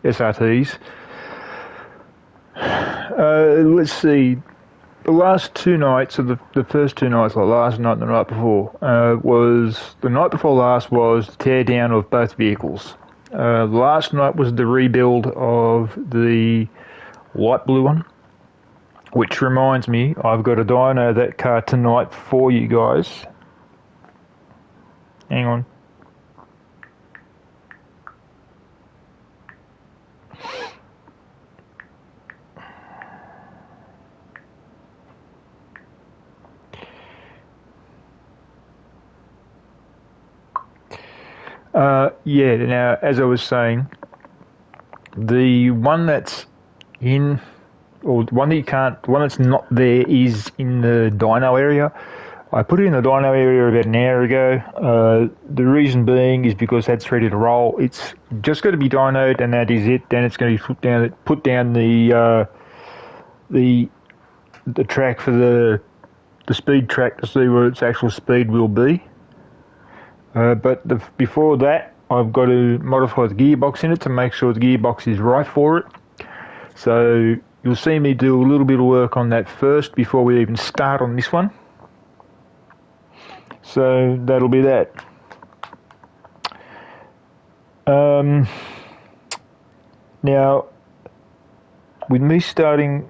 SRTs. Let's see. The last 2 nights, or the first 2 nights, like last night and the night before, the night before last was the tear down of both vehicles. Last night was the rebuild of the light blue one, which reminds me, I've got to dyno that car tonight for you guys. Hang on. Yeah, now, as I was saying, the one that's in, or one that you can't, the one that's not there is in the dyno area. I put it in the dyno area about an hour ago. The reason being is because that's ready to roll. It's just got to be dynoed, and that is it. Then it's going to be put down the track for the speed track to see what its actual speed will be. But before that, I've got to modify the gearbox in it to make sure the gearbox is right for it. So you'll see me do a little bit of work on that first before we even start on this one. So that'll be that. Now, with me starting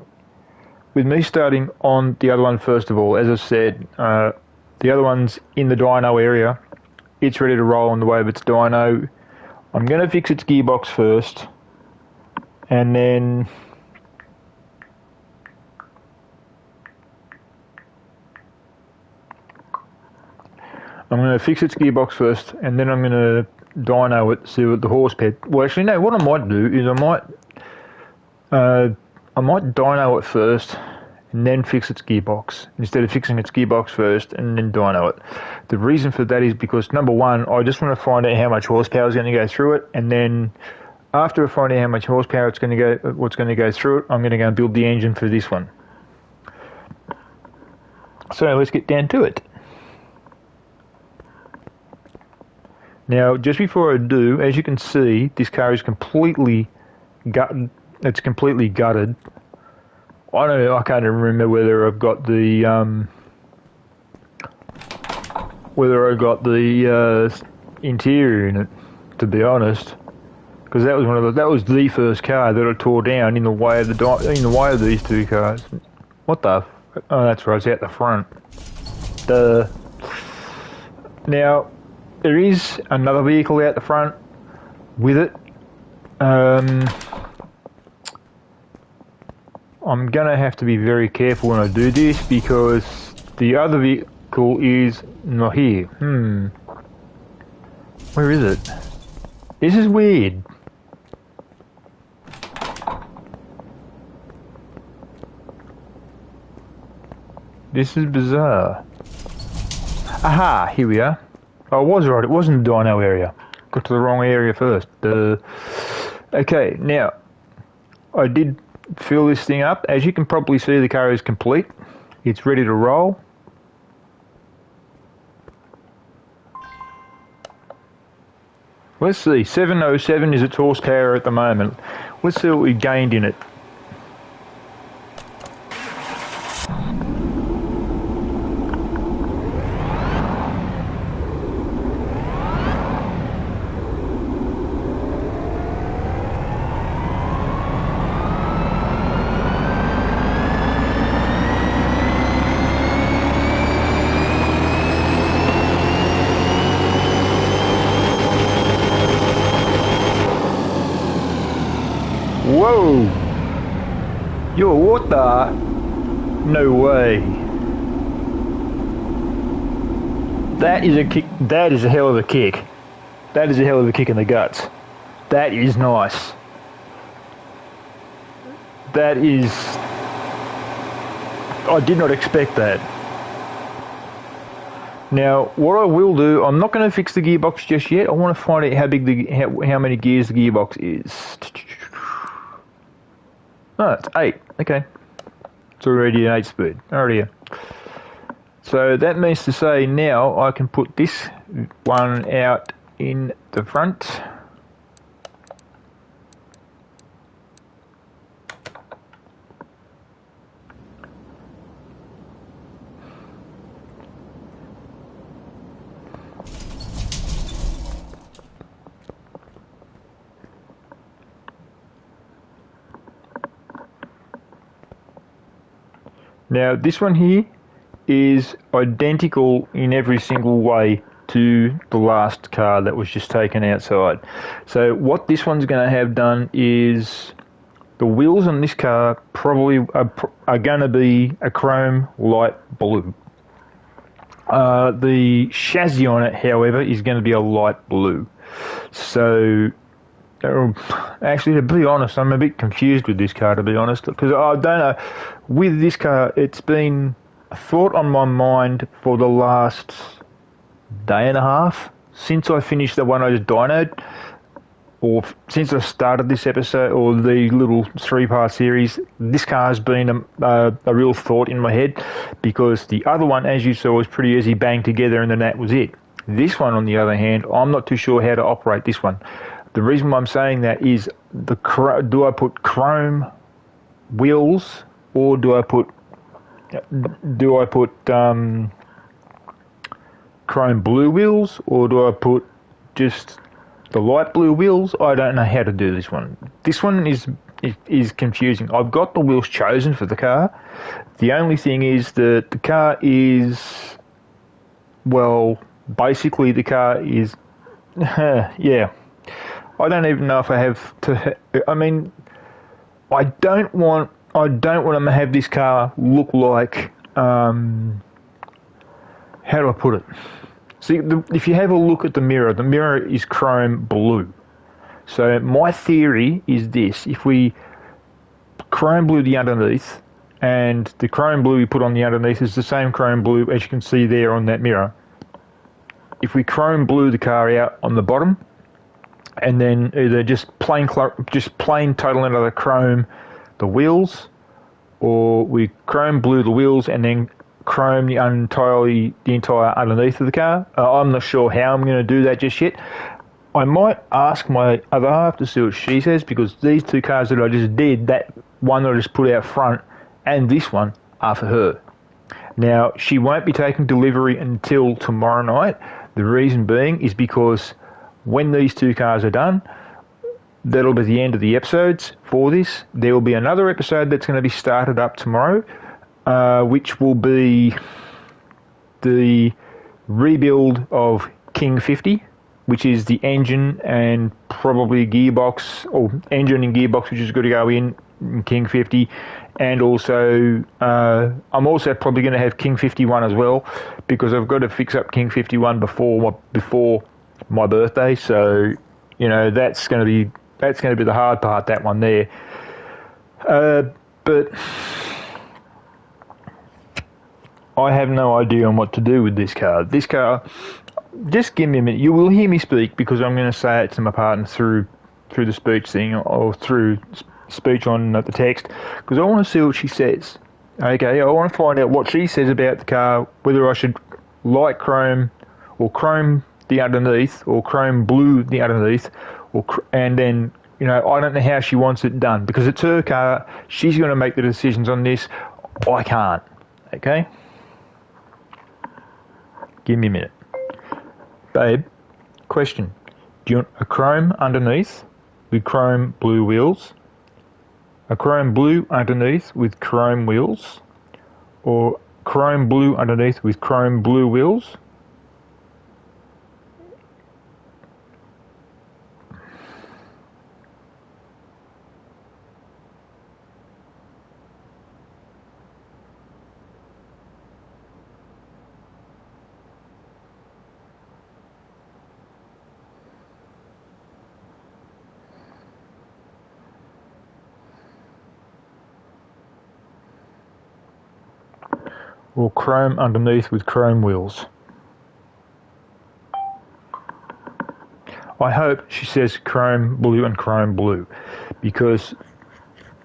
on the other one first of all, as I said, the other one's in the dyno area. It's ready to roll on the way of its dyno. I'm going to fix its gearbox first, and then I'm going to fix its gearbox first, and then I'm going to dyno it, see what the horsepower. Well, actually, no. What I might do is I might dyno it first, and then fix its gearbox, instead of fixing its gearbox first and then dyno it. The reason for that is because, number one, I just want to find out how much horsepower is going to go through it, and then after I find out how much horsepower what's going to go through it, I'm going to go and build the engine for this one. So let's get down to it. Now, just before I do, as you can see, this car is completely gutted. It's completely gutted. I don't know. I can't even remember whether I've got the interior in it. To be honest, because that was the first car that I tore down in the way of these two cars. What the? Oh, that's right. It's out the front. Now, there is another vehicle out the front with it. I'm going to have to be very careful when I do this because the other vehicle is not here. Where is it? This is weird. This is bizarre. Aha, here we are. I was right, it was in the dyno area. Got to the wrong area first. Okay, now, I did fill this thing up. As you can probably see, the car is complete. It's ready to roll. Let's see, 707 is its horsepower at the moment. Let's see what we gained in it. Whoa! Yo, what the? No way. That is a kick. That is a hell of a kick. That is a hell of a kick in the guts. That is nice. That is... I did not expect that. Now, what I will do, I'm not going to fix the gearbox just yet. I want to find out how big how many gears the gearbox is. Oh, it's 8. Okay. It's already an 8-speed. Already. So that means to say now I can put this one out in the front. Now, this one here is identical in every single way to the last car that was just taken outside. So what this one's going to have done is the wheels on this car probably are going to be a chrome light blue. The chassis on it, however, is going to be a light blue. So, actually, to be honest, I'm a bit confused with this car, to be honest, because I don't know. With this car, it's been a thought on my mind for the last day and a half since I finished the one I just dynoed, or since I started this episode or the little 3-part series. This car has been a real thought in my head, because the other one, as you saw, was pretty easy, bang together, and then that was it. This one, on the other hand, I'm not too sure how to operate this one. The reason why I'm saying that is, do I put chrome wheels, or do I put chrome blue wheels, or do I put just the light blue wheels? I don't know how to do this one. This one is confusing. I've got the wheels chosen for the car. The only thing is that the car is, well, basically the car is, yeah. I don't even know if I have to. I mean, I don't want to have this car look like. How do I put it? See, if you have a look at the mirror is chrome blue. So my theory is this: if we chrome blue the underneath, and the chrome blue we put on the underneath is the same chrome blue as you can see there on that mirror. If we chrome blue the car out on the bottom, and then either just plain total another chrome the wheels, or we chrome blue the wheels and then chrome the entire underneath of the car. I'm not sure how I'm going to do that just yet. I might ask my other half to see what she says, because these two cars that I just did, that one that I just put out front and this one, are for her. Now, she won't be taking delivery until tomorrow night. The reason being is because when these two cars are done, that'll be the end of the episodes for this. There will be another episode that's going to be started up tomorrow, which will be the rebuild of King 50, which is the engine and probably gearbox, or engine and gearbox, which is going to go in King 50. And also, I'm also probably going to have King 51 as well, because I've got to fix up King 51 before my birthday. So, you know, that's going to be the hard part, that one there. But I have no idea on what to do with this car. This car, just give me a minute. You will hear me speak, because I'm going to say it to my partner through the speech thing, or through speech on the text, because I want to see what she says. Okay, I want to find out what she says about the car, whether I should light chrome or chrome the underneath, or chrome blue the underneath, and then, you know, I don't know how she wants it done, because it's her car. She's going to make the decisions on this. I can't. Okay? Give me a minute. Babe, question. Do you want a chrome underneath with chrome blue wheels? A chrome blue underneath with chrome wheels? Or chrome blue underneath with chrome blue wheels? Or chrome underneath with chrome wheels? I hope she says chrome blue and chrome blue, because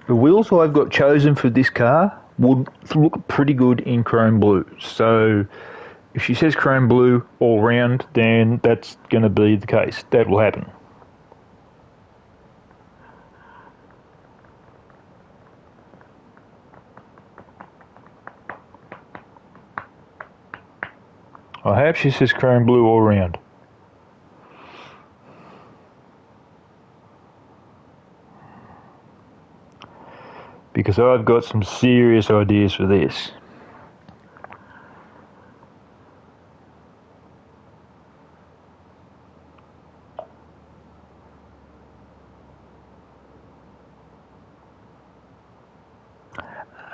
the wheels I've got chosen for this car would look pretty good in chrome blue. So if she says chrome blue all round, then that's going to be the case. That will happen. I hope she says chrome blue all round. Because I've got some serious ideas for this.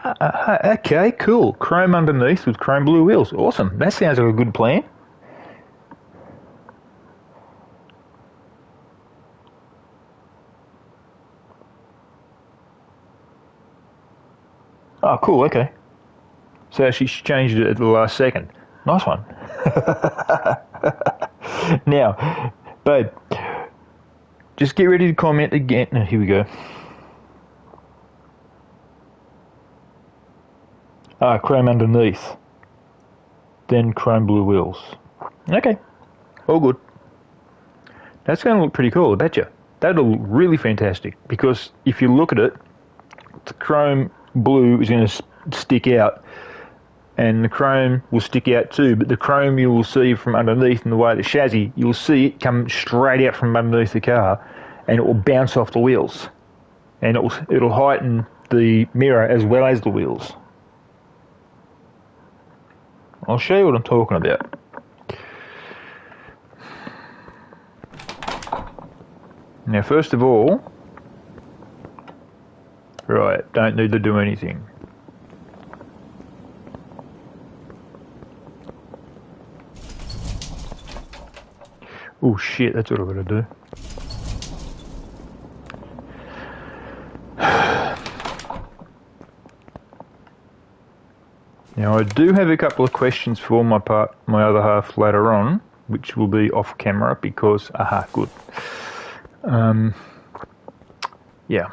Okay, cool. Chrome underneath with chrome blue wheels. Awesome. That sounds like a good plan. Oh, cool. Okay. So she changed it at the last second. Nice one. Now, babe, just get ready to comment again. No, here we go. Chrome underneath. Then chrome blue wheels. Okay. All good. That's going to look pretty cool, I bet you. That'll look really fantastic. Because if you look at it, the chrome blue is going to stick out. And the chrome will stick out too, but the chrome you will see from underneath in the way of the chassis, you'll see it come straight out from underneath the car, and it will bounce off the wheels, and it'll heighten the mirror as well as the wheels. I'll show you what I'm talking about. Now, first of all, right, don't need to do anything. Oh shit, that's what I've got to do. Now I do have a couple of questions for my other half later on, which will be off camera because, good. Yeah.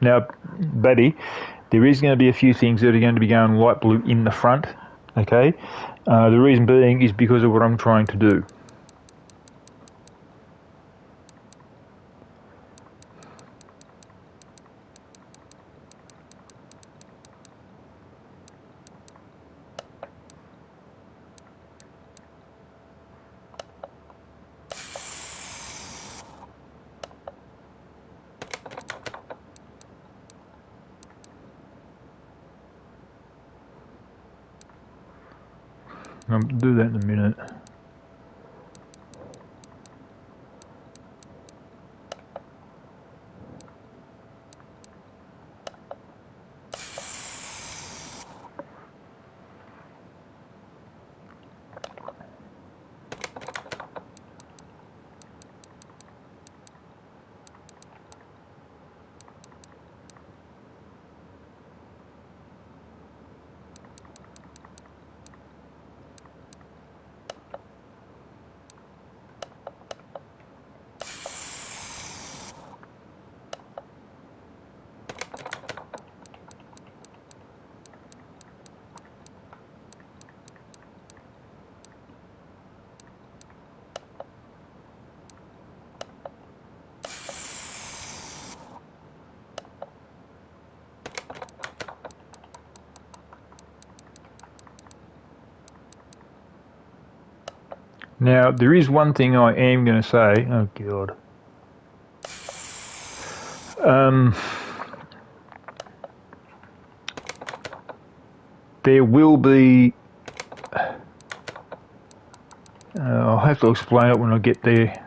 Now, buddy, there is going to be a few things that are going to be going light blue in the front, okay? The reason being is because of what I'm trying to do. I'll do that in a minute. Now, there is one thing I am going to say. Oh, God. There will be... I'll have to explain it when I get there.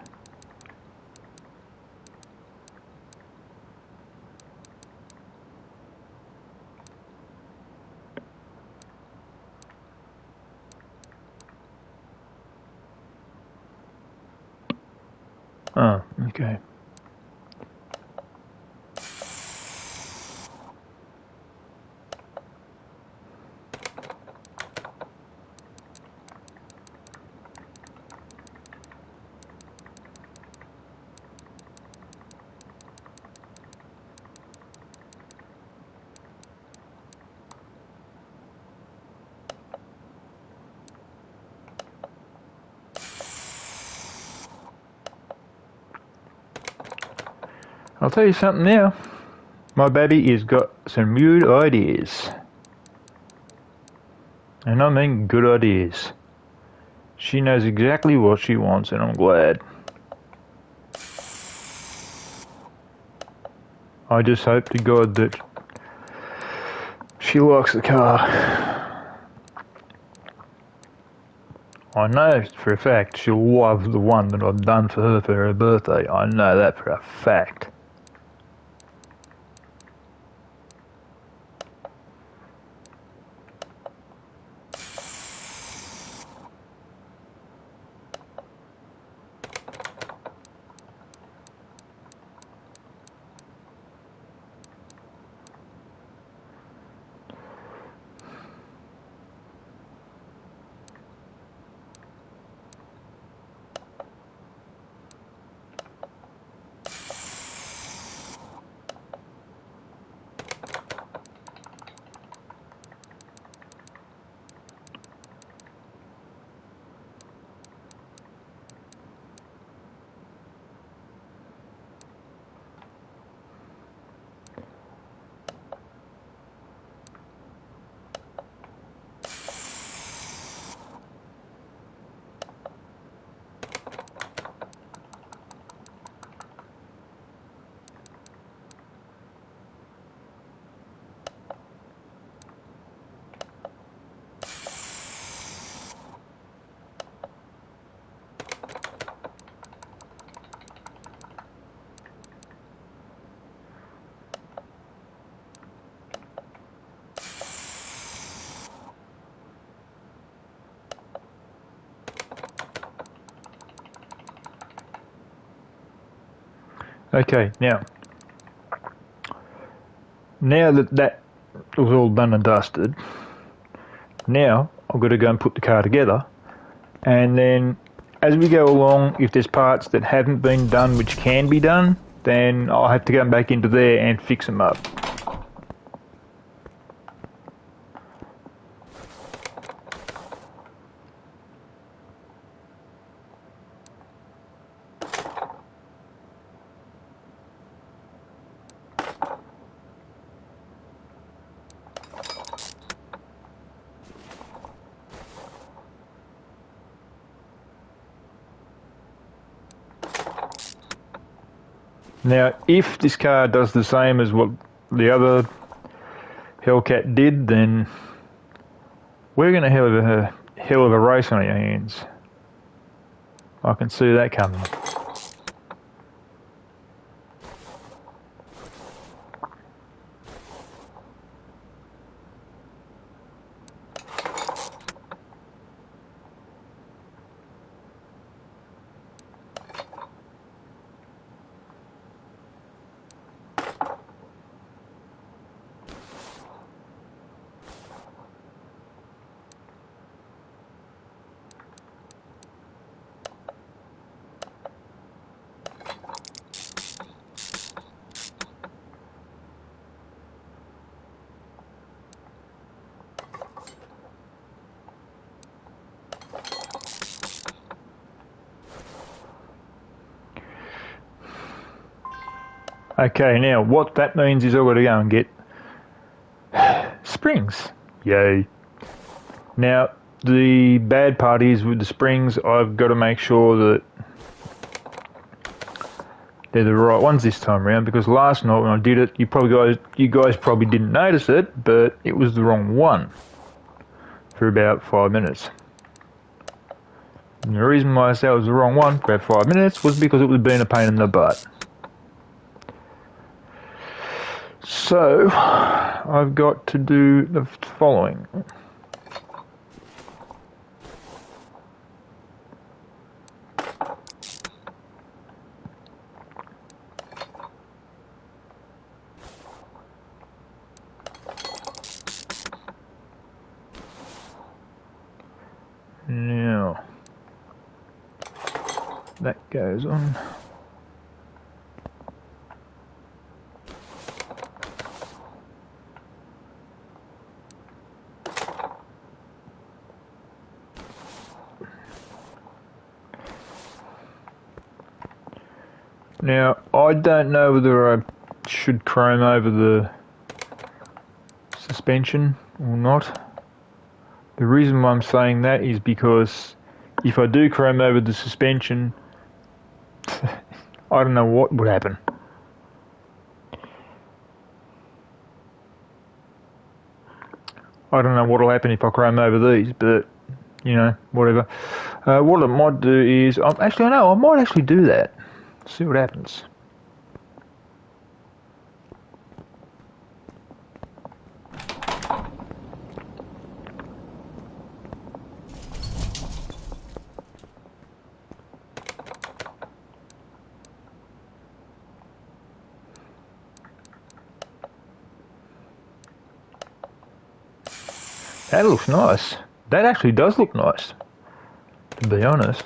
Oh, okay. I'll tell you something now. My baby has got some good ideas. And I mean good ideas. She knows exactly what she wants, and I'm glad. I just hope to God that she likes the car. I know for a fact she'll love the one that I've done for her birthday. I know that for a fact. Okay, now that was all done and dusted, now I've got to go and put the car together, and then as we go along, if there's parts that haven't been done which can be done, then I'll have to go back into there and fix them up. Now, if this car does the same as what the other Hellcat did, then we're going to have a hell of a race on our hands. I can see that coming. Okay, now what that means is I've got to go and get springs. Yay. Now, the bad part is with the springs, I've got to make sure that they're the right ones this time around, because last night when I did it, you guys probably didn't notice it, but it was the wrong one for about 5 minutes. And the reason why I say it was the wrong one for about 5 minutes was because it was being a pain in the butt. So, I've got to do the following. Now, that goes on. Now, I don't know whether I should chrome over the suspension or not. The reason why I'm saying that is because if I do chrome over the suspension, I don't know what would happen. I don't know what will happen if I chrome over these, but, you know, whatever. What I might do is, actually, no, I might actually do that. See what happens. That looks nice. That actually does look nice, to be honest.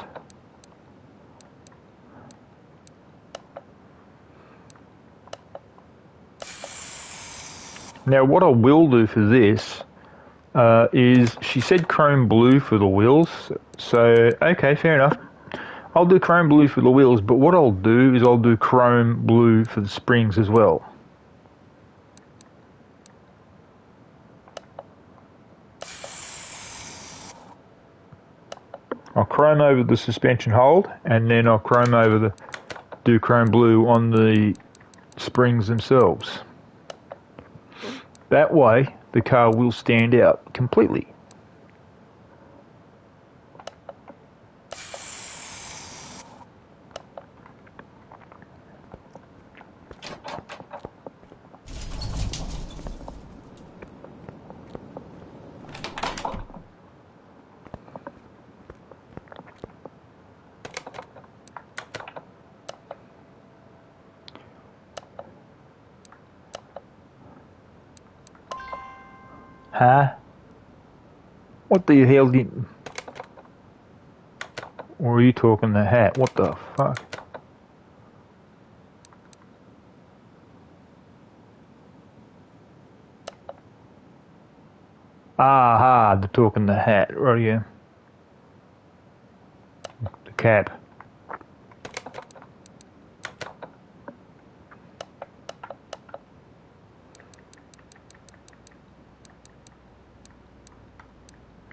Now, what I will do for this is, she said chrome blue for the wheels, so okay, fair enough. I'll do chrome blue for the wheels, but what I'll do is I'll do chrome blue for the springs as well. I'll chrome over the suspension hold, and then I'll do chrome blue on the springs themselves. That way, the car will stand out completely. Huh? What the hell did... Or are you talking the hat? What the fuck? Aha, they're talking the hat, right? Yeah. The cap.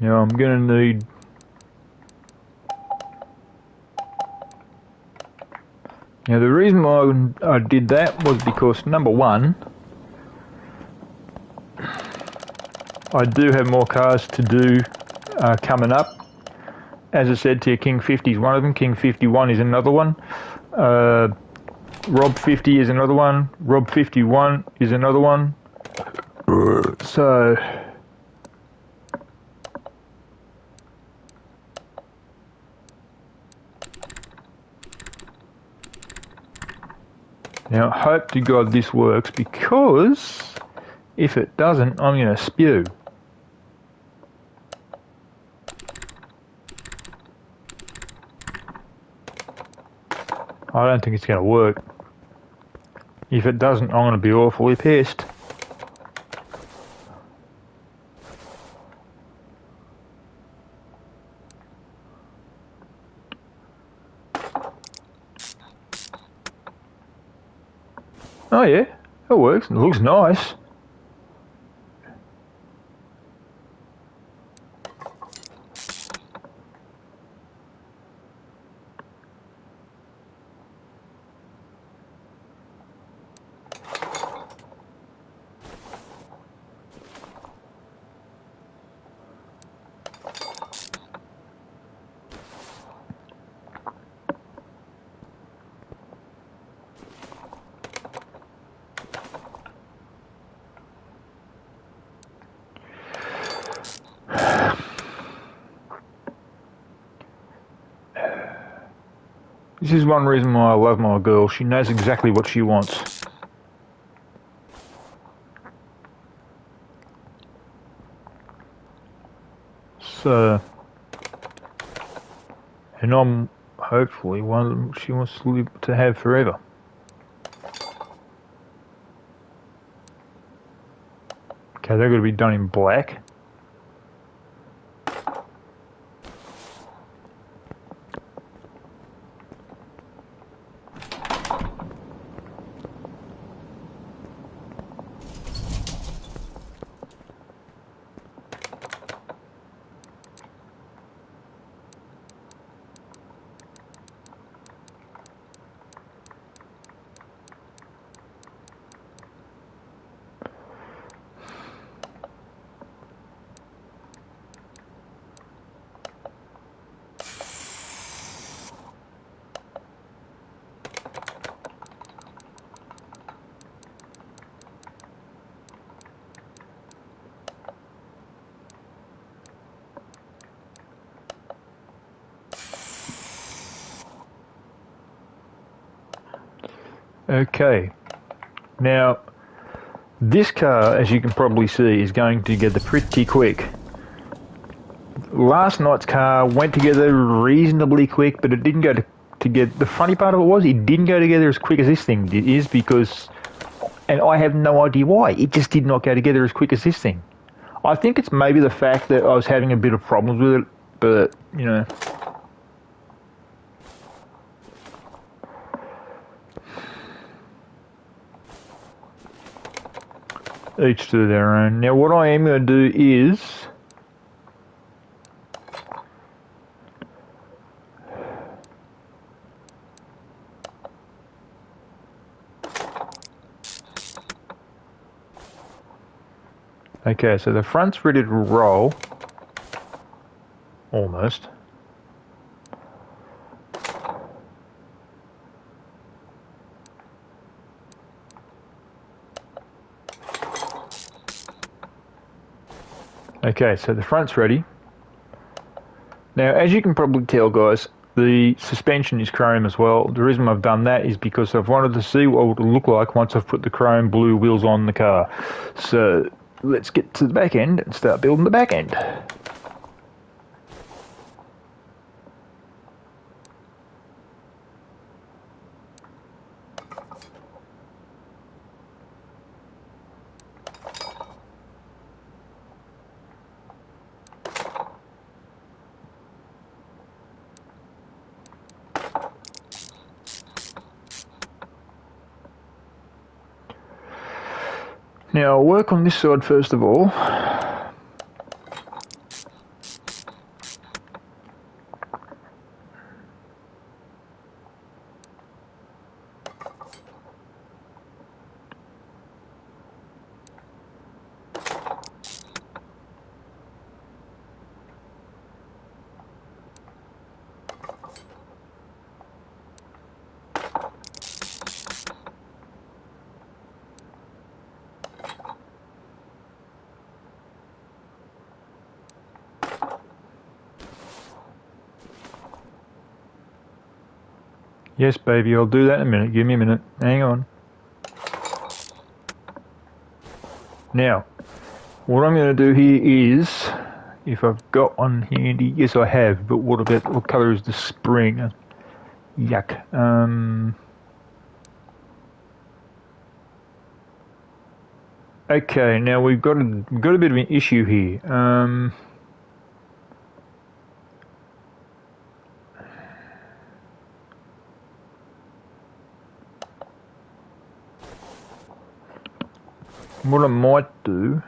Now I'm gonna need... Now the reason why I did that was because, number one, I do have more cars to do coming up. As I said to you, King 50 is one of them, King 51 is another one, Rob 50 is another one, Rob 51 is another one. So... Now, I hope to God this works, because if it doesn't, I'm going to spew. I don't think it's going to work. If it doesn't, I'm going to be awfully pissed. Oh yeah, it works. It looks nice. This is one reason why I love my girl. She knows exactly what she wants. So, and I'm hopefully one of them she wants to have forever. Okay, they're going to be done in black. Okay. Now, this car, as you can probably see, is going together pretty quick. Last night's car went together reasonably quick, but it didn't go together. The funny part of it was it didn't go together as quick as this thing is because, and I have no idea why, it just did not go together as quick as this thing. I think it's maybe the fact that I was having a bit of problems with it, but, you know. Each to their own. Now what I am going to do is... Okay, so the front's ready to roll. Almost. Okay, so the front's ready. Now, as you can probably tell, guys, the suspension is chrome as well. The reason I've done that is because I've wanted to see what it will look like once I've put the chrome blue wheels on the car. So, let's get to the back end and start building the back end. Now, I'll work on this side first of all. Yes, baby, I'll do that in a minute. Give me a minute. Hang on. Now, what I'm going to do here is, if I've got one handy, yes I have, but what colour is the spring? Yuck. Okay, now we've got a bit of an issue here. What I might do,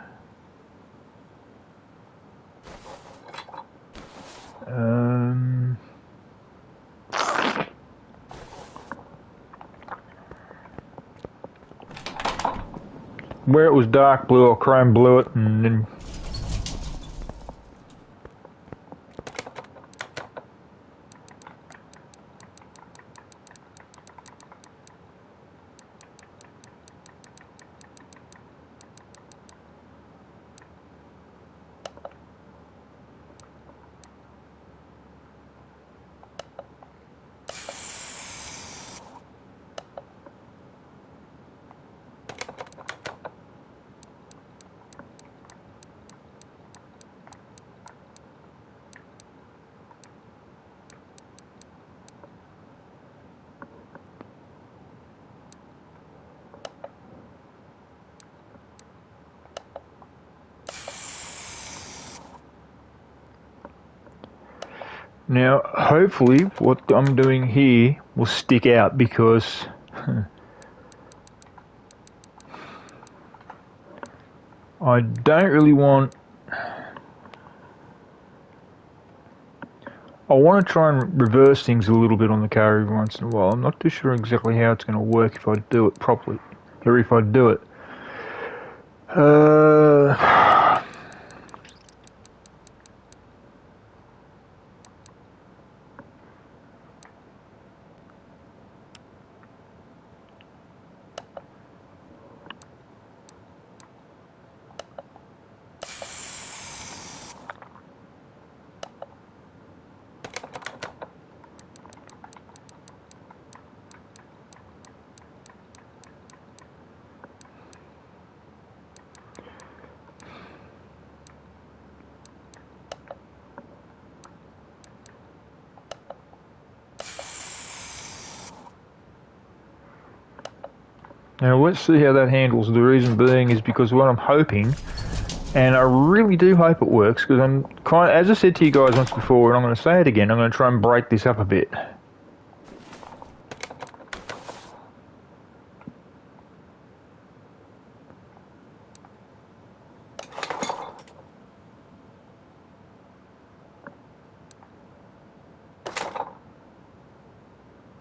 where it was dark blue, I'll chrome blue it, and then now, hopefully what I'm doing here will stick out because I don't really want... I want to try and reverse things a little bit on the car every once in a while. I'm not too sure exactly how it's going to work if I do it properly, or if I do it. Now let's see how that handles. The reason being is because what I'm hoping, and I really do hope it works, because I'm kind of, as I said to you guys once before, and I'm going to say it again, I'm going to try and break this up a bit.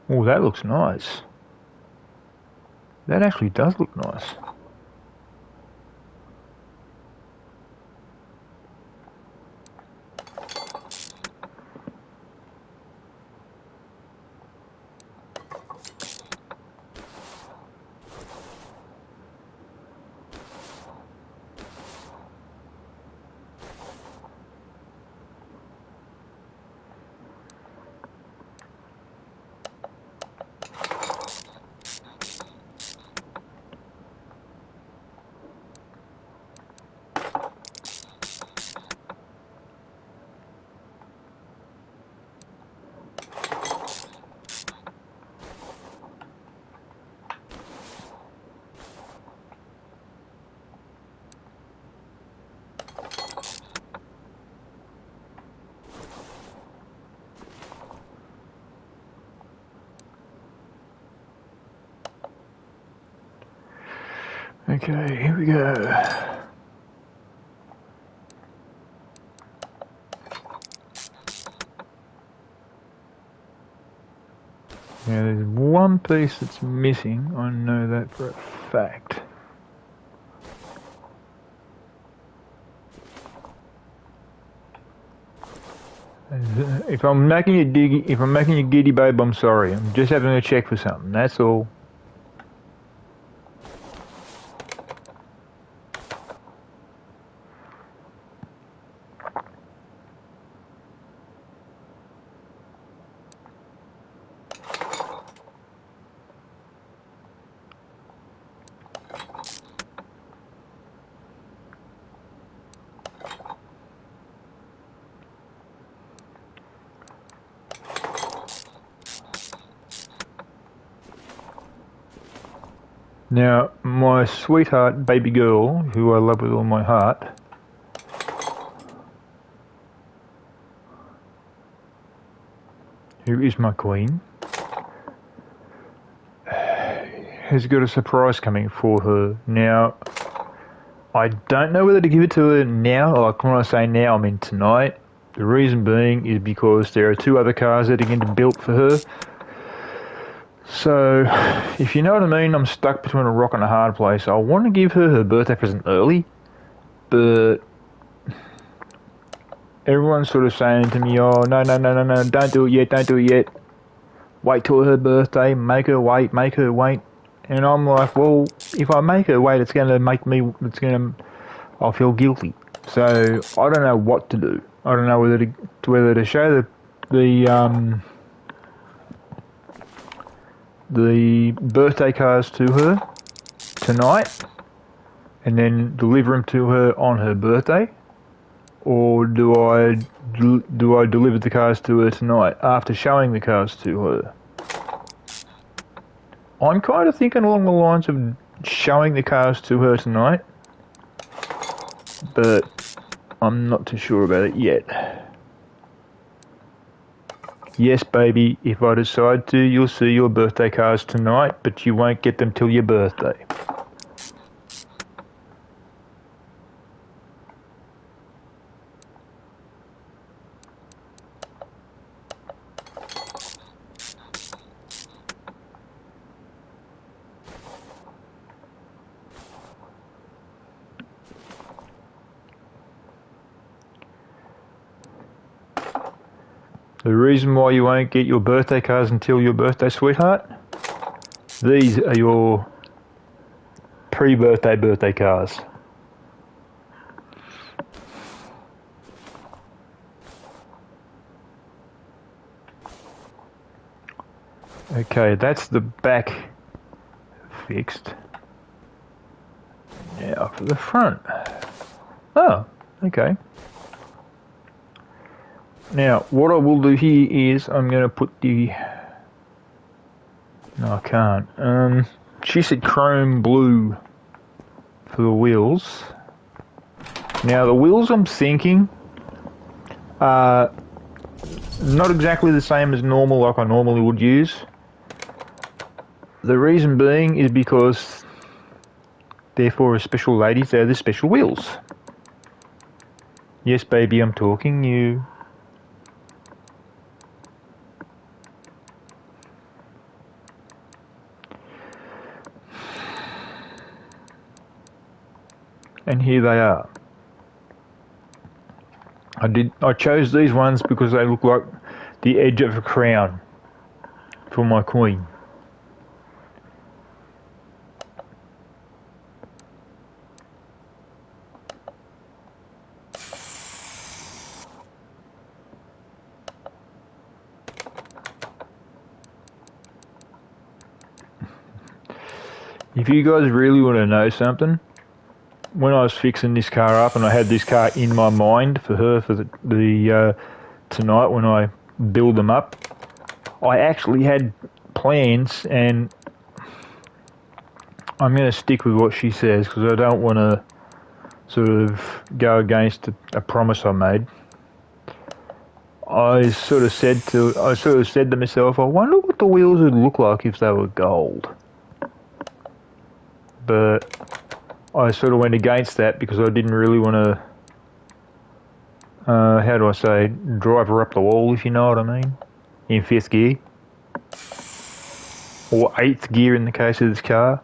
Oh, that looks nice. That actually does look nice. Okay, here we go. Now there's one piece that's missing, I know that for a fact. If I'm making you giddy, babe, I'm sorry. I'm just having to check for something, that's all. Now, my sweetheart baby girl, who I love with all my heart, who is my queen, has got a surprise coming for her. Now, I don't know whether to give it to her now, like when I say now, I mean tonight. The reason being is because there are 2 other cars that are getting built for her. So, if you know what I mean, I'm stuck between a rock and a hard place. I want to give her birthday present early, but everyone's sort of saying to me, oh, no, don't do it yet. Wait till her birthday, make her wait. And I'm like, well, if I make her wait, I'll feel guilty. So, I don't know what to do. I don't know whether to show the birthday cars to her tonight and then deliver them to her on her birthday, or do I deliver the cars to her tonight after showing the cars to her? I'm kind of thinking along the lines of showing the cars to her tonight, but I'm not too sure about it yet. Yes, baby, if I decide to, you'll see your birthday cars tonight, but you won't get them till your birthday. The reason why you won't get your birthday cards until your birthday, sweetheart, these are your pre-birthday birthday cards. Okay, that's the back fixed. Now for the front. Oh, okay. Now, what I will do here is I'm going to put the... No, I can't. she said chrome blue for the wheels. Now the wheels I'm thinking are not exactly the same as normal, like I normally would use. The reason being is because they're for special ladies, they're the special wheels. Yes, baby, I'm talking you. And here they are. I chose these ones because they look like the edge of a crown for my queen. If you guys really want to know something, when I was fixing this car up and I had this car in my mind for her for the tonight when I build them up, I actually had plans, and I'm going to stick with what she says because I don't want to sort of go against a promise I made. I sort of said to myself, I wonder what the wheels would look like if they were gold. But I sort of went against that because I didn't really want to, how do I say, drive her up the wall, if you know what I mean, in 5th gear. Or 8th gear in the case of this car.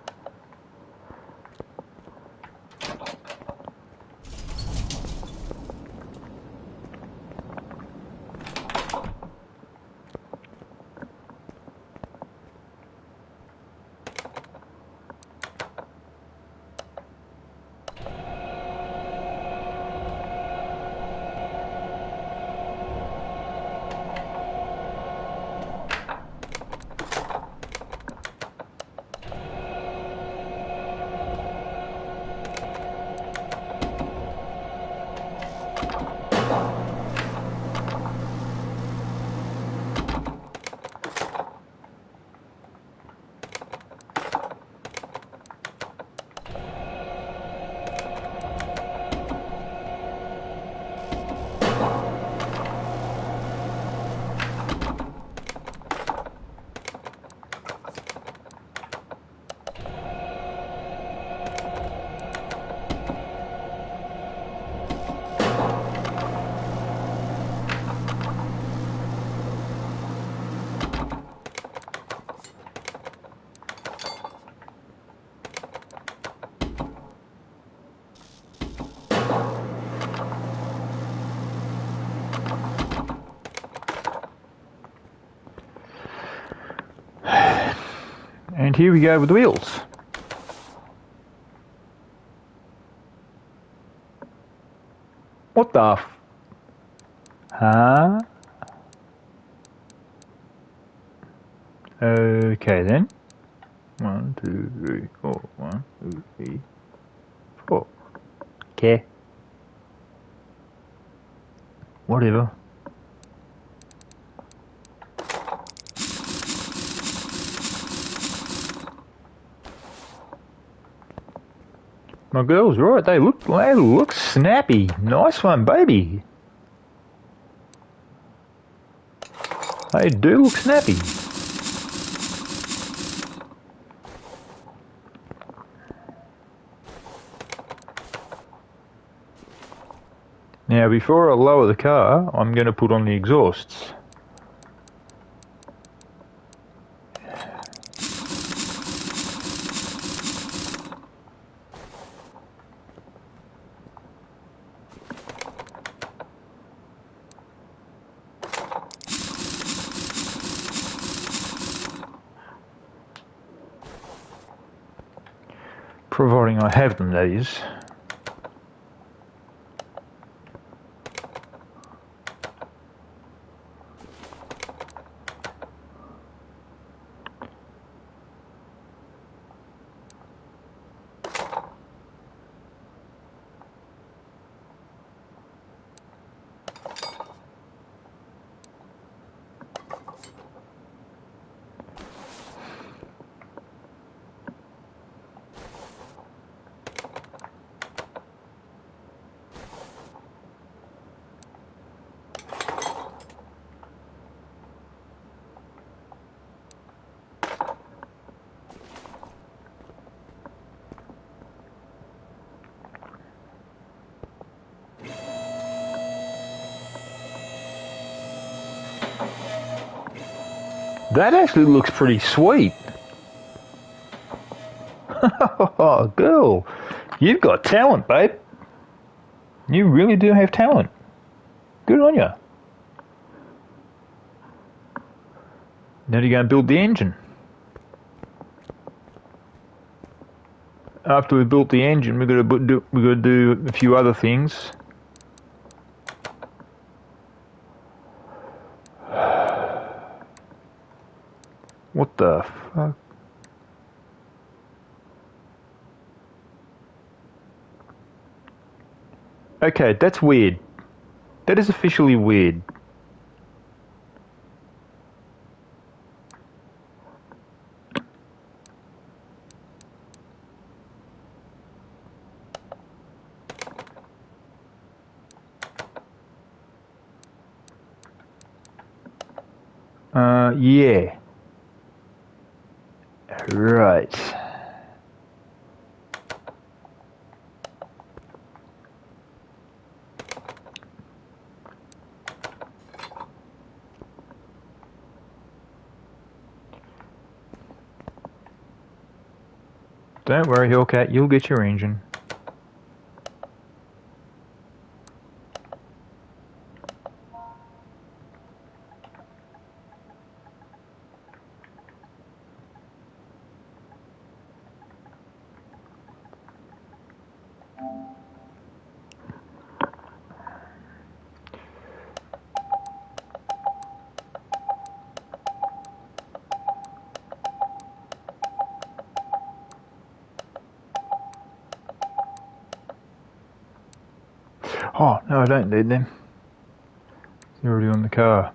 And here we go with the wheels. What the Huh? Okay then. 1, 2, 3, 4. 1, 2, 3, 4. Okay. Whatever. My girl's right. They look snappy. Nice one, baby. They do look snappy. Now, before I lower the car, I'm going to put on the exhausts. Providing I have them, that is. That actually looks pretty sweet. Oh, girl, you've got talent, babe. You really do have talent. Good on you. Now you go and build the engine. After we built the engine, we're gonna do a few other things. What the fuck? Okay, that's weird. That is officially weird. Yeah. Right. Don't worry, Hellcat, you'll get your engine. Oh, no, I don't need them. They're already on the car.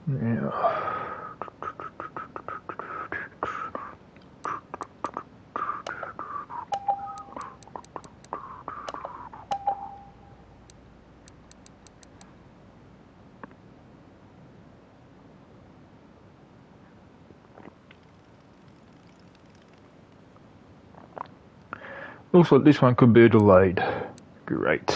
Yeah. Looks like this one could be delayed. Great.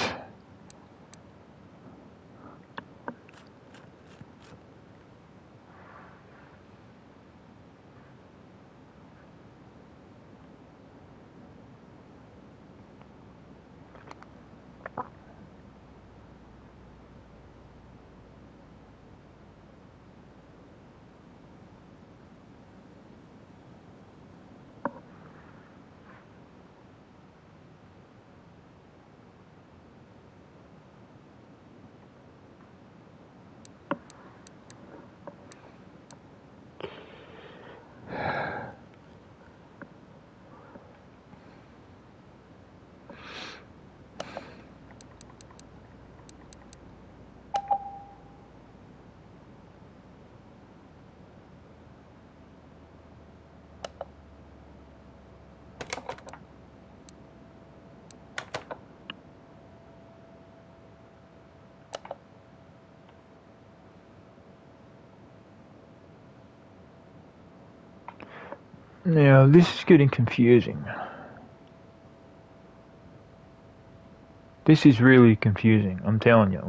Now, this is getting confusing. This is really confusing, I'm telling you.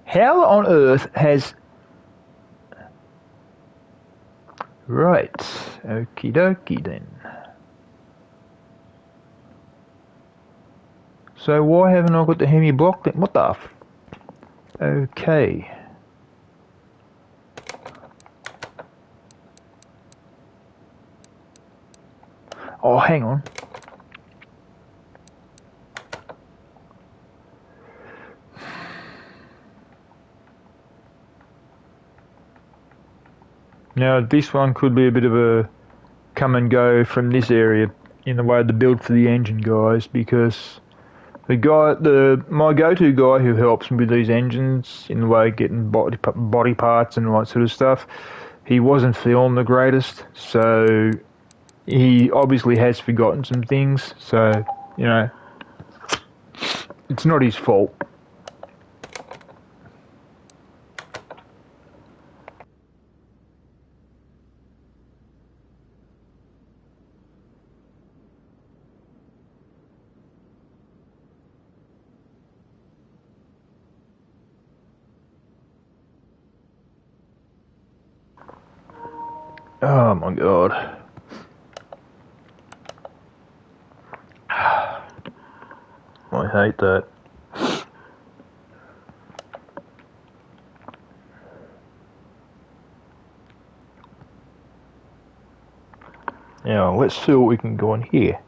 How on earth has... Right, okie dokie then. So why haven't I got the Hemi block then? What the f... Okay. Oh, hang on. Now, this one could be a bit of a come and go from this area in the way of the build for the engine guys, because my go-to guy who helps me with these engines in the way of getting body parts and all that sort of stuff, he wasn't feeling the greatest, so he obviously has forgotten some things, so, you know, it's not his fault. Oh my god. I hate that. Now, let's see what we can go on here.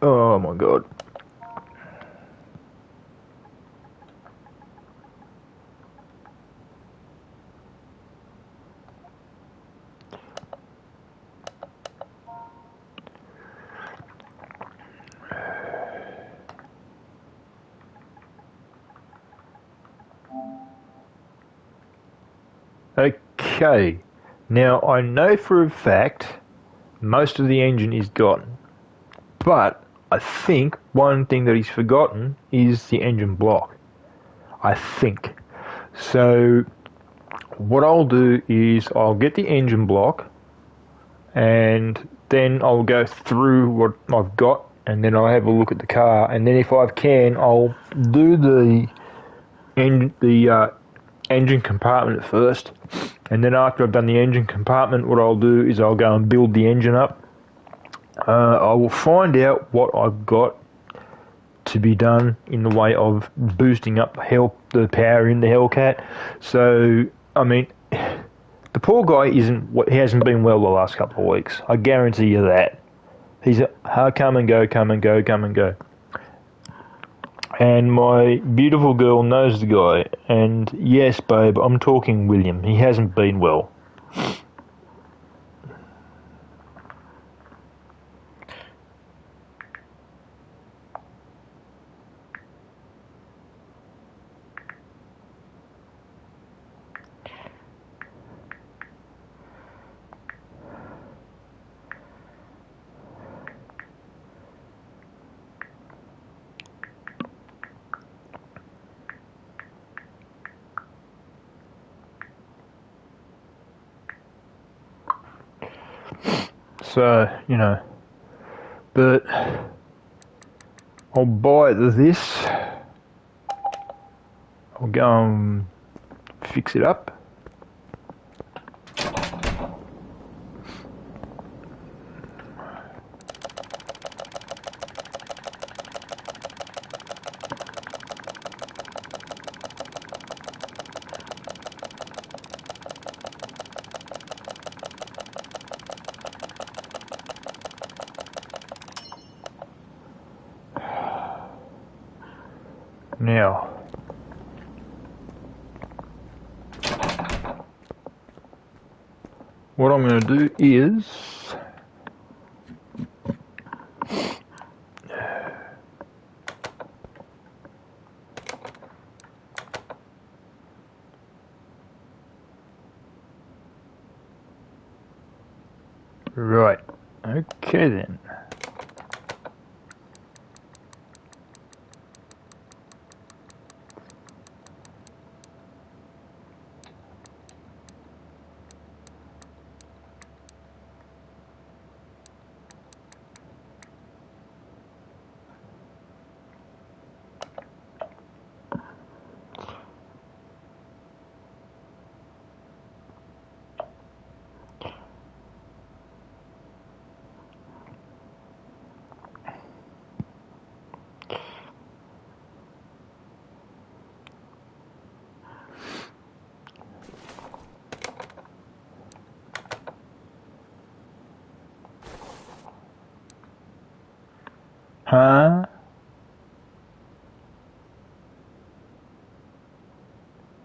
Oh my god. Okay, now I know for a fact most of the engine is gone, but I think one thing that he's forgotten is the engine block. I think. So what I'll do is I'll get the engine block and then I'll go through what I've got and then I'll have a look at the car, and then if I can I'll do the engine compartment at first, and then after I've done the engine compartment, what I'll do is I'll go and build the engine up. I will find out what I've got to be done in the way of boosting up the power in the Hellcat. So, I mean, the poor guy he hasn't been well the last couple of weeks. I guarantee you that. He's come and go, come and go, come and go. And my beautiful girl knows the guy, and yes, babe, I'm talking William. He hasn't been well. So, you know, but I'll buy this. I'll go and fix it up. Now, what I'm going to do is right. Okay then.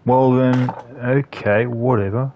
Well then, okay, whatever.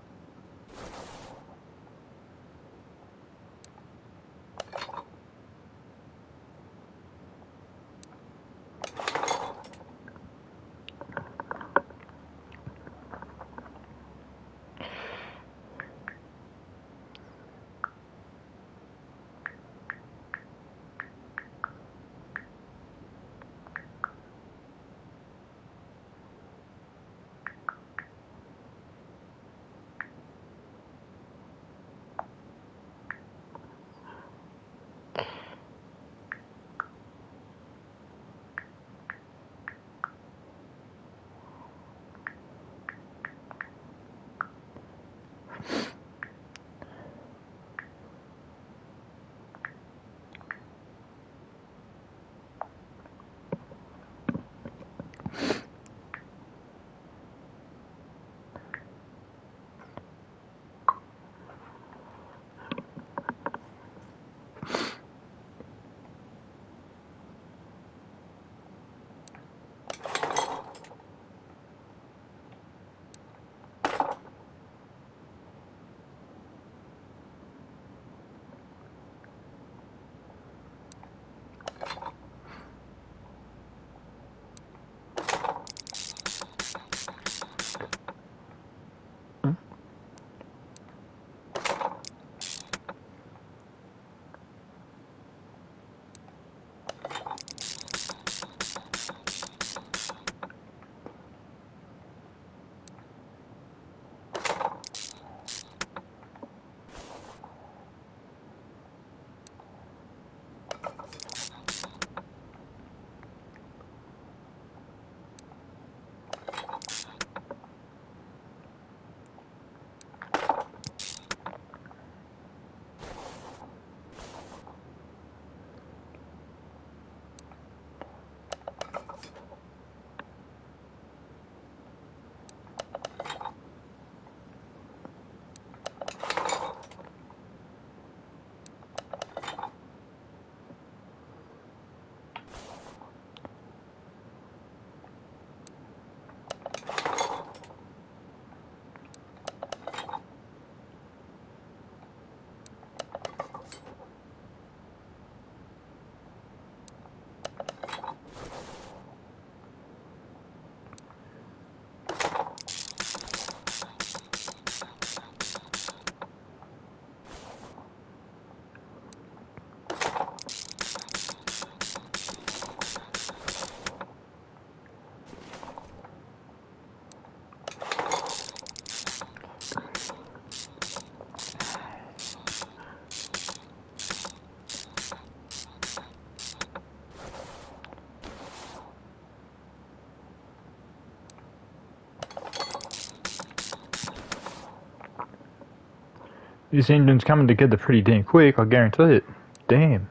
This engine's coming together pretty damn quick, I guarantee it. Damn.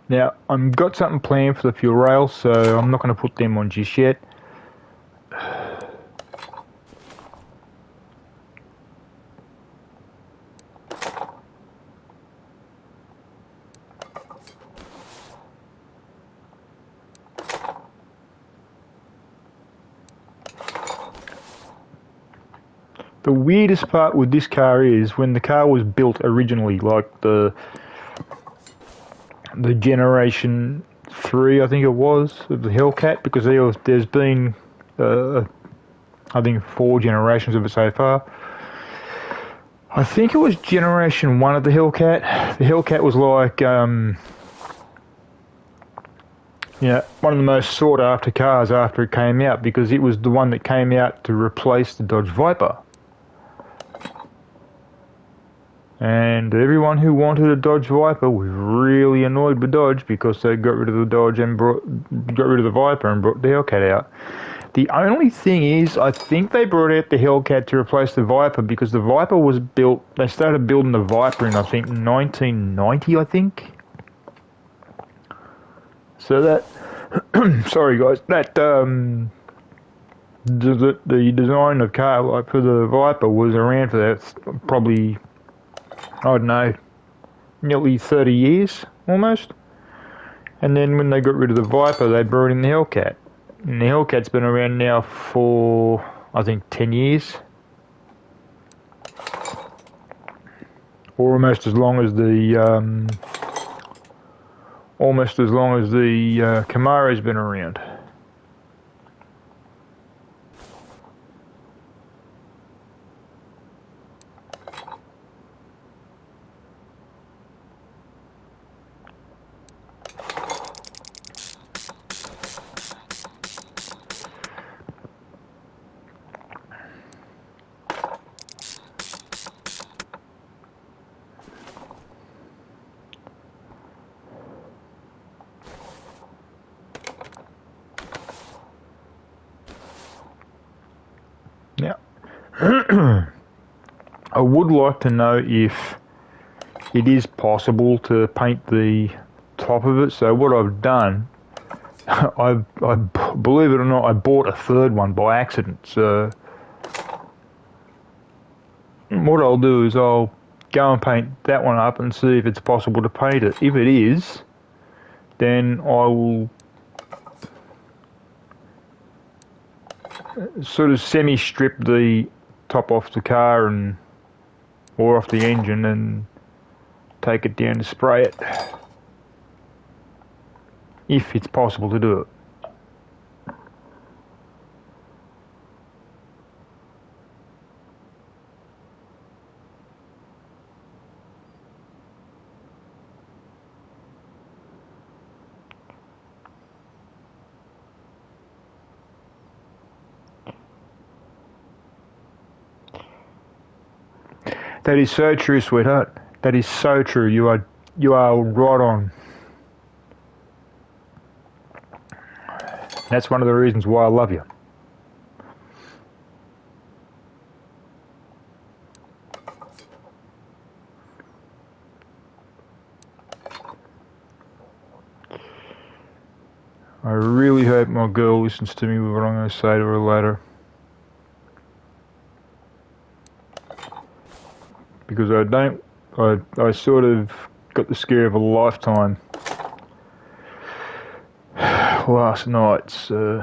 Now, I've got something planned for the fuel rails, so I'm not going to put them on just yet. The weirdest part with this car is when the car was built originally, like the generation 3, I think it was, of the Hellcat, because there's been, I think, 4 generations of it so far. I think it was generation 1 of the Hellcat. The Hellcat was like, one of the most sought after cars after it came out, because it was the one that came out to replace the Dodge Viper. And everyone who wanted a Dodge Viper was really annoyed with Dodge because they got rid of the Dodge and got rid of the Viper and brought the Hellcat out. The only thing is, I think they brought out the Hellcat to replace the Viper because the Viper was built, they started building the Viper in, I think, 1990, I think. So that, sorry guys, that, the design of car, like for the Viper, was around for that probably, I don't know, nearly 30 years, almost. And then when they got rid of the Viper, they brought in the Hellcat. And the Hellcat's been around now for, I think, 10 years. Or almost as long as the Camaro's been around. Now, I would like to know if it is possible to paint the top of it. So what I've done, I believe it or not, I bought a third one by accident. So what I'll do is I'll go and paint that one up and see if it's possible to paint it. If it is, then I will sort of semi-strip the top off the car or off the engine and take it down to spray it, if it's possible to do it. That is so true, sweetheart. That is so true. You are right on. That's one of the reasons why I love you. I really hope my girl listens to me with what I'm going to say to her later. Because I sort of got the scare of a lifetime last night. So.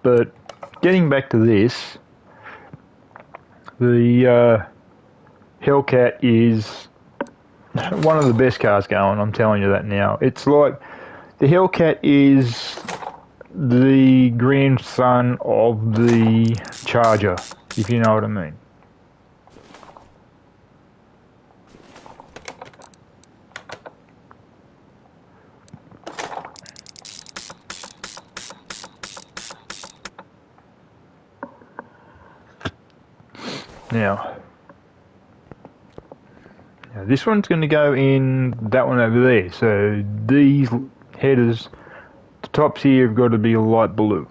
But getting back to this, the Hellcat is one of the best cars going, I'm telling you that now. It's like, the Hellcat is the grandson of the Charger, if you know what I mean. Now this one's going to go in that one over there. So these headers, the tops here have got to be a light blue.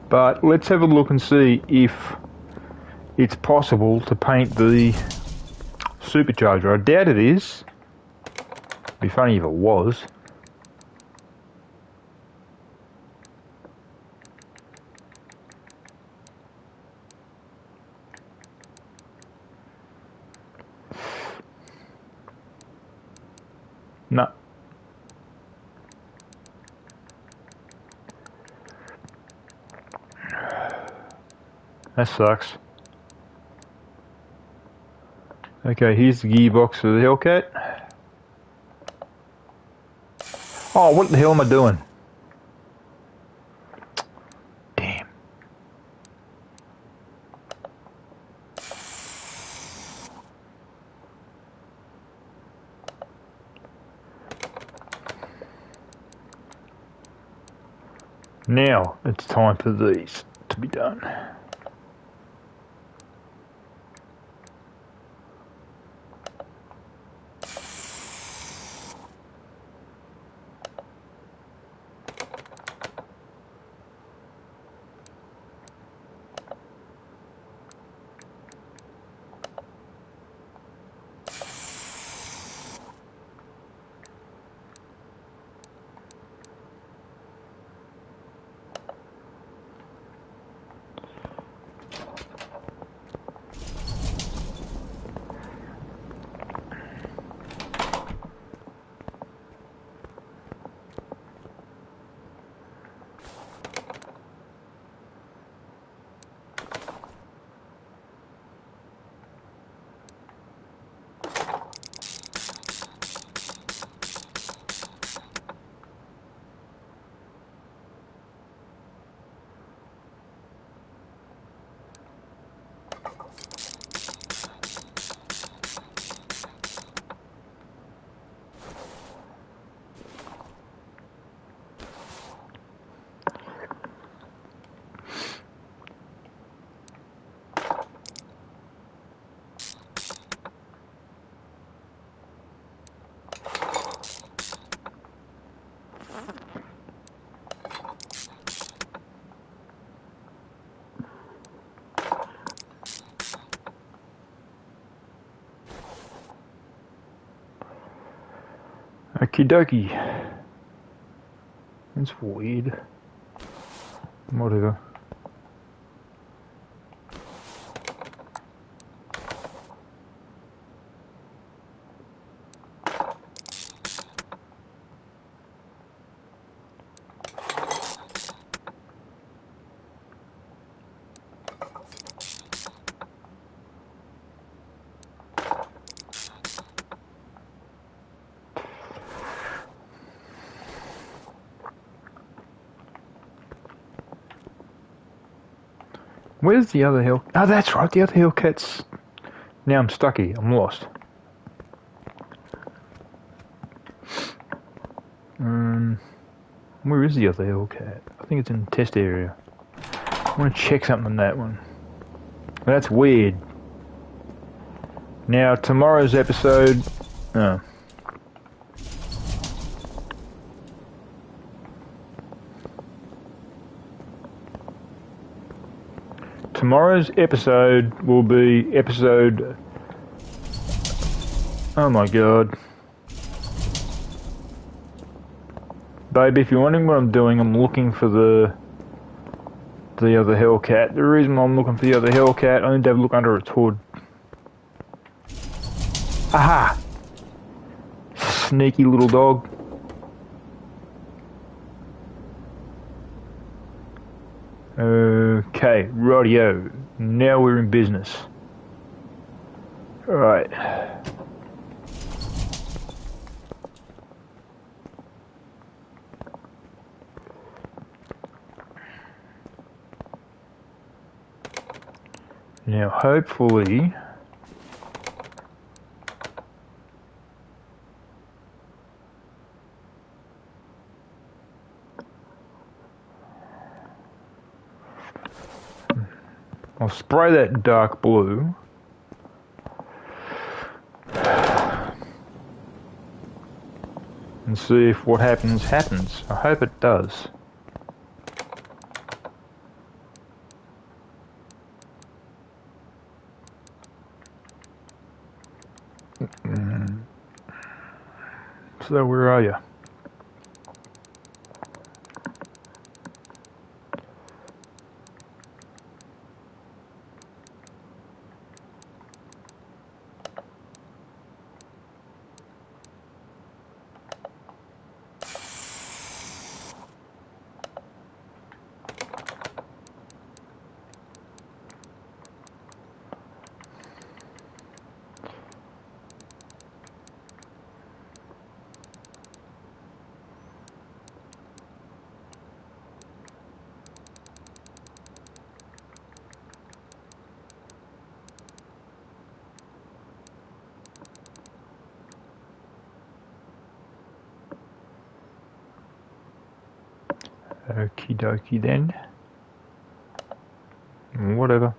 But let's have a look and see if it's possible to paint the supercharger. I doubt it is. It'd be funny if it was. No. That sucks. Okay, here's the gearbox for the Hellcat. Oh, what the hell am I doing? Damn. Now it's time for these to be done. Okie dokie. That's weird. Whatever. Where's the other hell? Oh, that's right, the other hellcat's... Now I'm stuck here, I'm lost. Where is the other hellcat? I think it's in the test area. I want to check something on that one. That's weird. Now, tomorrow's episode... Oh. Tomorrow's episode will be episode... Oh my god. Babe, if you're wondering what I'm doing, I'm looking for the other hellcat. The reason I'm looking for the other hellcat, I need to have a look under its hood. Aha! Sneaky little dog. Okay, rightio. Now we're in business. Alright. Now hopefully... I'll spray that dark blue. And see if what happens happens. I hope it does. So where are you? Okie dokie then. Whatever.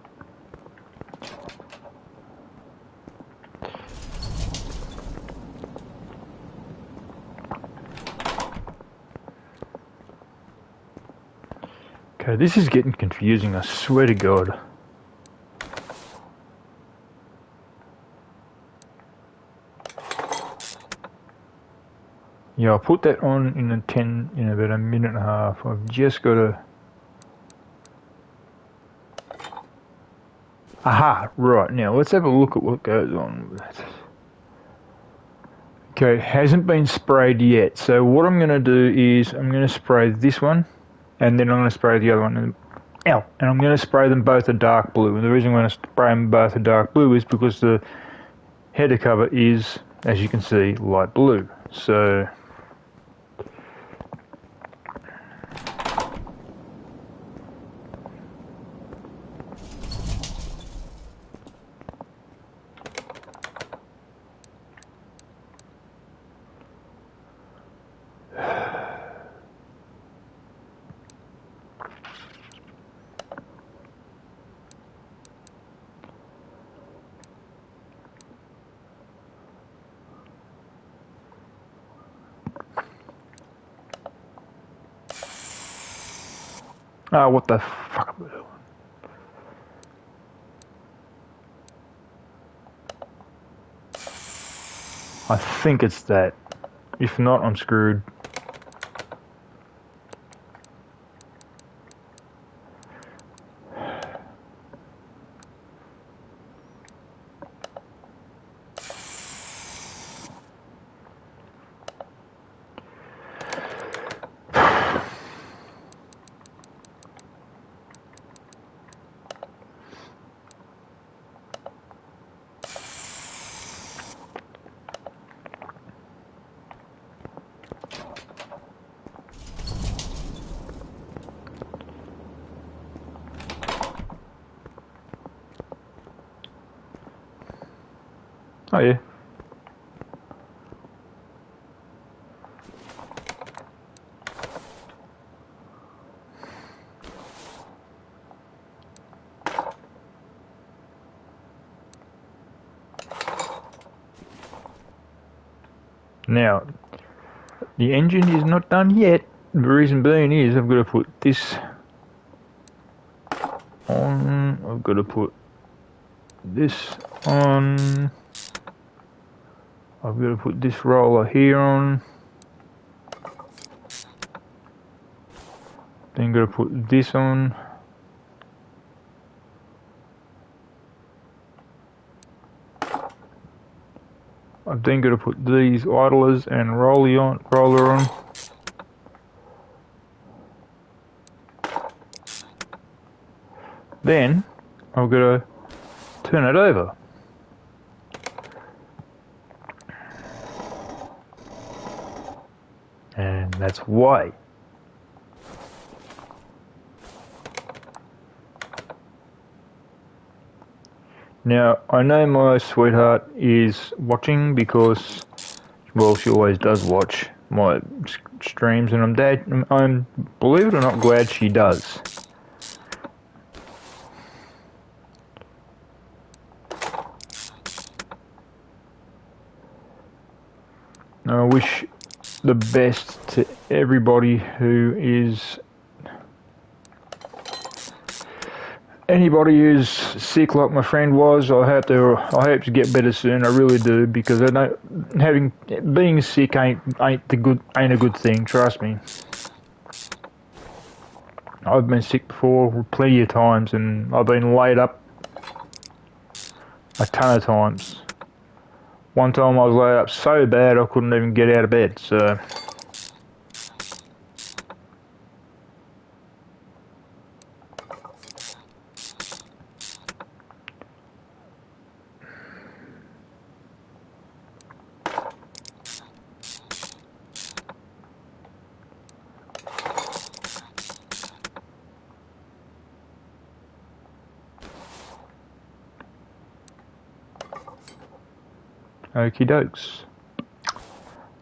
Okay, this is getting confusing, I swear to God. Yeah, I'll put that on in about a minute and a half. I've just got to... Aha, right, now let's have a look at what goes on with that. Okay, it hasn't been sprayed yet, so what I'm going to do is I'm going to spray this one, and then I'm going to spray the other one. And I'm going to spray them both a dark blue. And the reason I'm going to spray them both a dark blue is because the header cover is, as you can see, light blue. So... Ah, what the fuck? I think it's that. If not, I'm screwed. Oh yeah. Now, the engine is not done yet. The reason being is I've got to put this on. I've got to put this on. I've got to put this roller here on. Then got to put this on. I've then got to put these idlers and roller on. Then I've got to turn it over. And that's why. Now, I know my sweetheart is watching because, well, she always does watch my streams, and I'm believe it or not, glad she does. I wish the best to everybody anybody who's sick like my friend was. I hope to get better soon. I really do, because I don't being sick ain't a good thing. Trust me. I've been sick before plenty of times, and I've been laid up a ton of times. One time I was laid up so bad I couldn't even get out of bed, so... Okie dokes.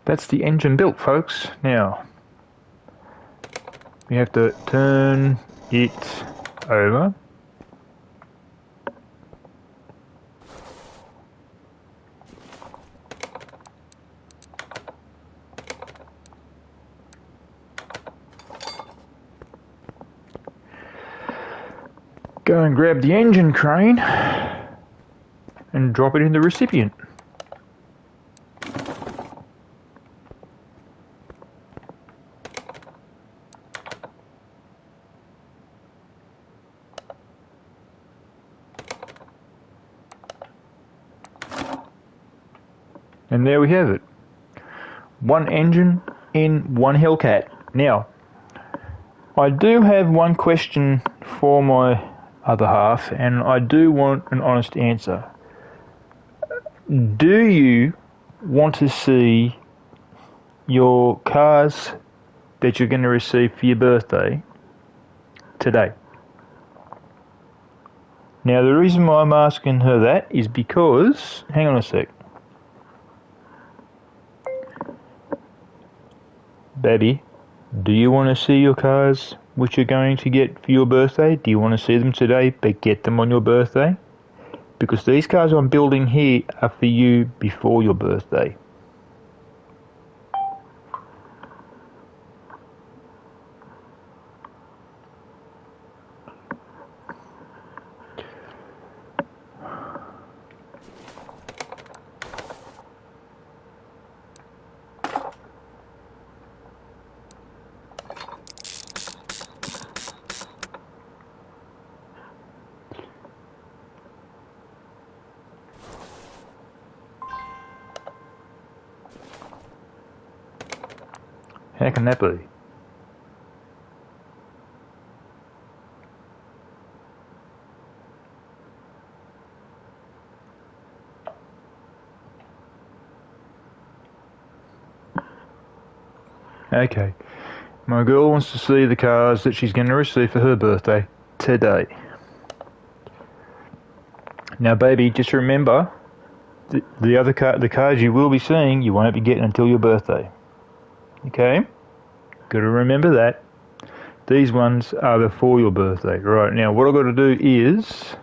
That's the engine built, folks. Now, we have to turn it over. Go and grab the engine crane and drop it in the recipient. And there we have it. One engine in one Hellcat. Now, I do have one question for my other half, and I do want an honest answer. Do you want to see your cars that you're going to receive for your birthday today? Now, the reason why I'm asking her that is because... Hang on a sec. Baby, do you want to see your cars which you're going to get for your birthday? Do you want to see them today but get them on your birthday? Because these cars I'm building here are for you before your birthday. How can that be? Okay. My girl wants to see the cards that she's going to receive for her birthday today. Now, baby, just remember, the other the cards you will be seeing, you won't be getting until your birthday. Okay? Got to remember that. These ones are before your birthday. Right, now what I've got to do is...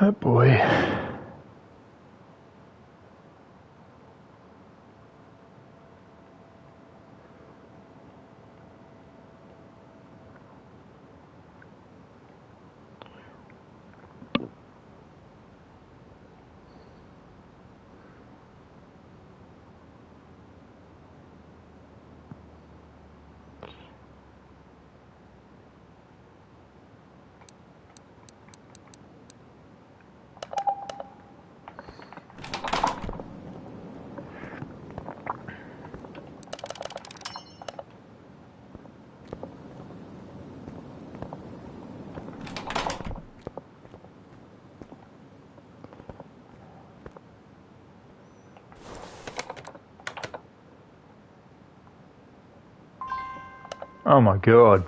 Oh boy. Oh my god.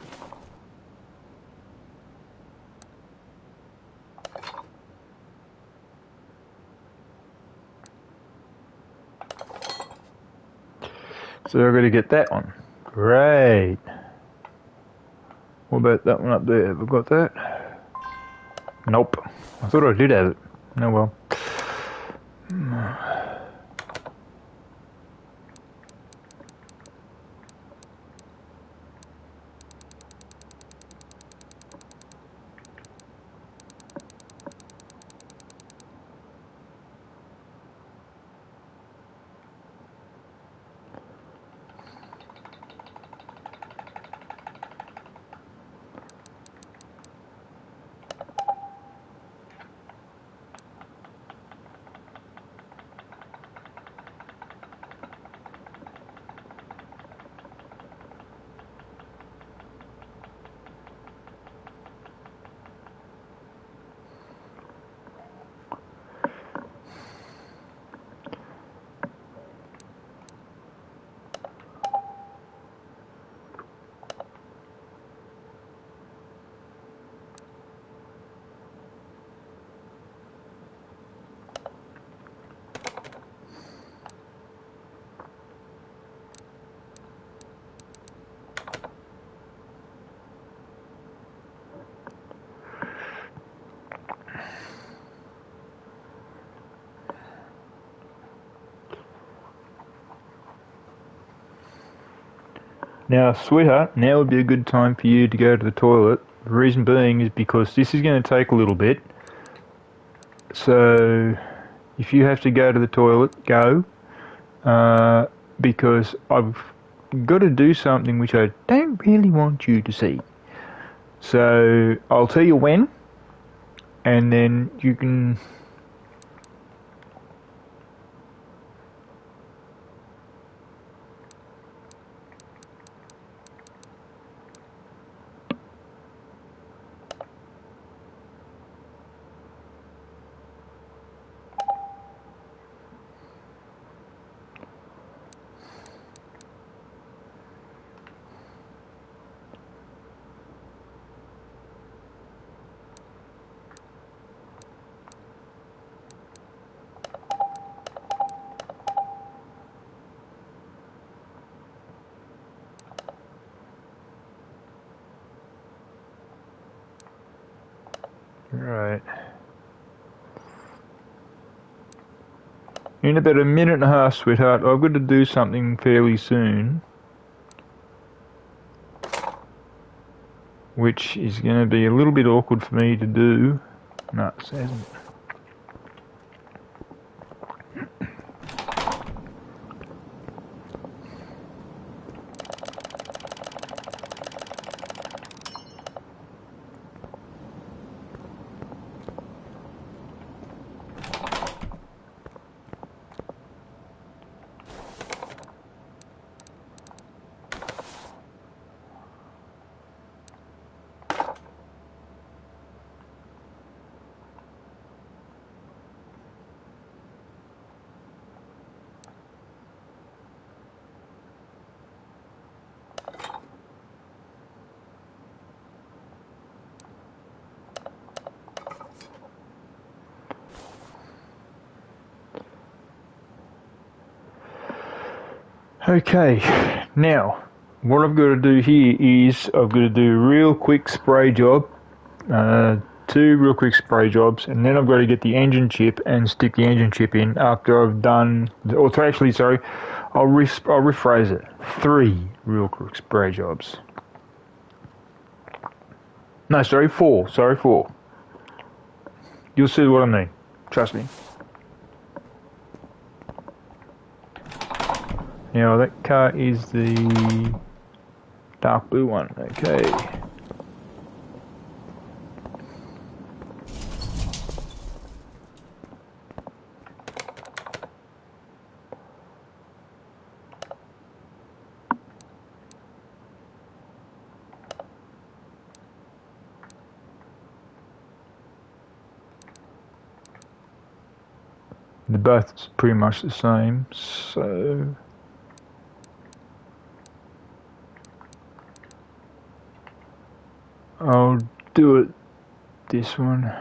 So I've got to get that one. Great. What about that one up there? Have I got that? Nope. I thought I did have it. Oh well. Now, sweetheart, now would be a good time for you to go to the toilet. The reason being is because this is going to take a little bit. So, if you have to go to the toilet, go. Because I've got to do something which I don't really want you to see. So, I'll tell you when, and then you can... Right. In about a minute and a half, sweetheart, I've got to do something fairly soon, which is going to be a little bit awkward for me to do. No, it hasn't. Okay, now what I've got to do here is I've got to do a real quick spray job, two real quick spray jobs, and then I've got to get the engine chip and stick the engine chip in after I've done, or actually, sorry, I'll rephrase it, three real quick spray jobs. No, sorry, four. You'll see what I mean, trust me. Now that car is the dark blue one, okay. The both's pretty much the same, so I'll do it this one.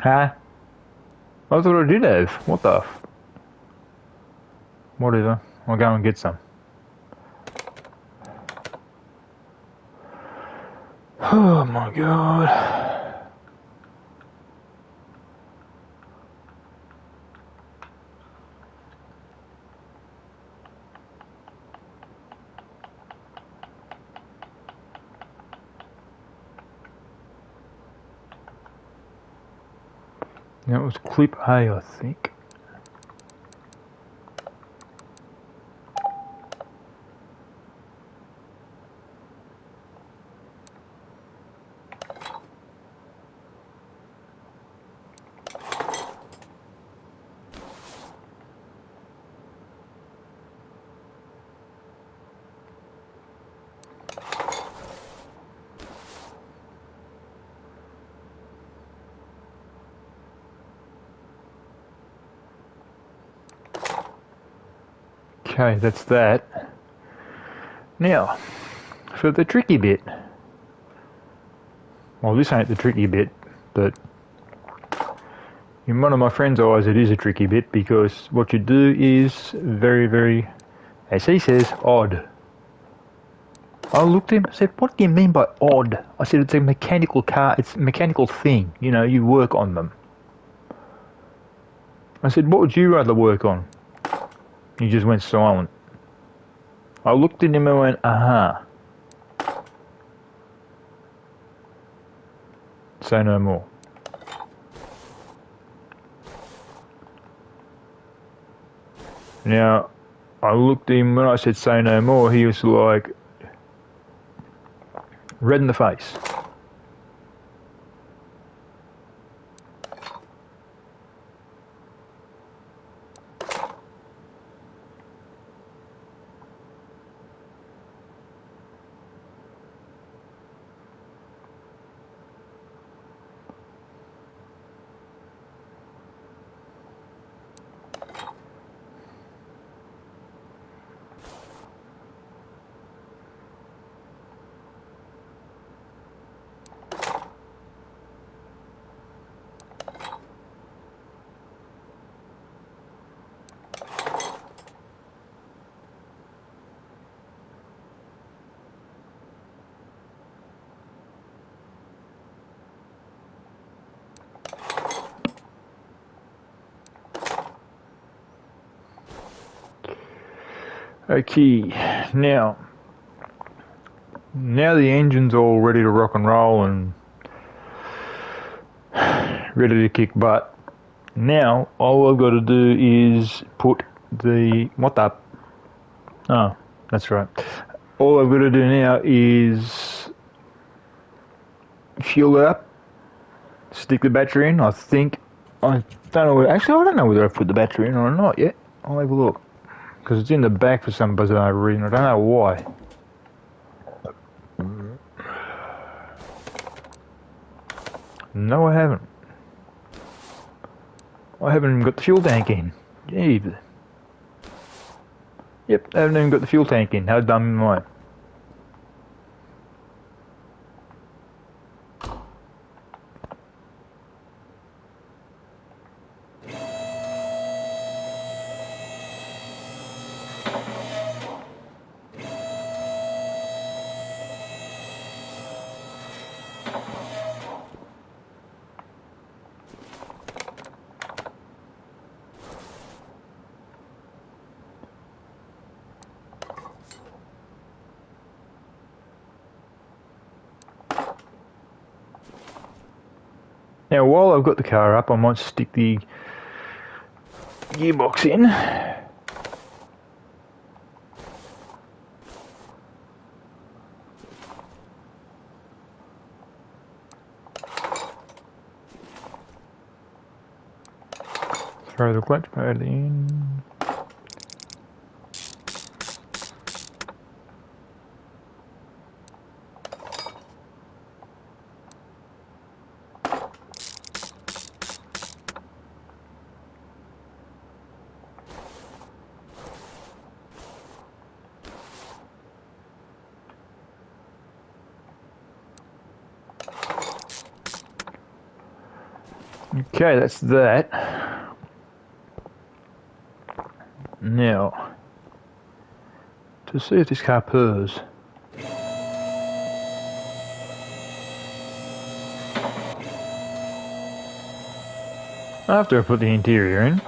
Huh? I thought I did have. What the f? Whatever. I'll go and get some. Oh my god. That was clip A, I think. Okay, that's that. Now, for the tricky bit. Well, this ain't the tricky bit, but in one of my friend's eyes it is a tricky bit because what you do is very, very, as he says, odd. I looked at him and said, what do you mean by odd? I said, it's a mechanical car, it's a mechanical thing, you know, you work on them. I said, what would you rather work on? He just went silent. I looked at him and went, uh-huh. Say no more. Now, I looked at him when I said say no more, he was like, red in the face. Okay, now the engine's all ready to rock and roll and ready to kick butt. Now all I've got to do is put the oh, that's right. All I've got to do now is fuel it up, stick the battery in. I don't know whether I've put the battery in or not yet. I'll have a look, because it's in the back for some bizarre reason. I don't know why. No, I haven't. I haven't even got the fuel tank in. Jeez. Yep, I haven't even got the fuel tank in. How dumb am I? Now, while I've got the car up, I might stick the gearbox in. Throw the clutch pad in. Okay, that's that. Now, to see if this car purrs. After I put the interior in.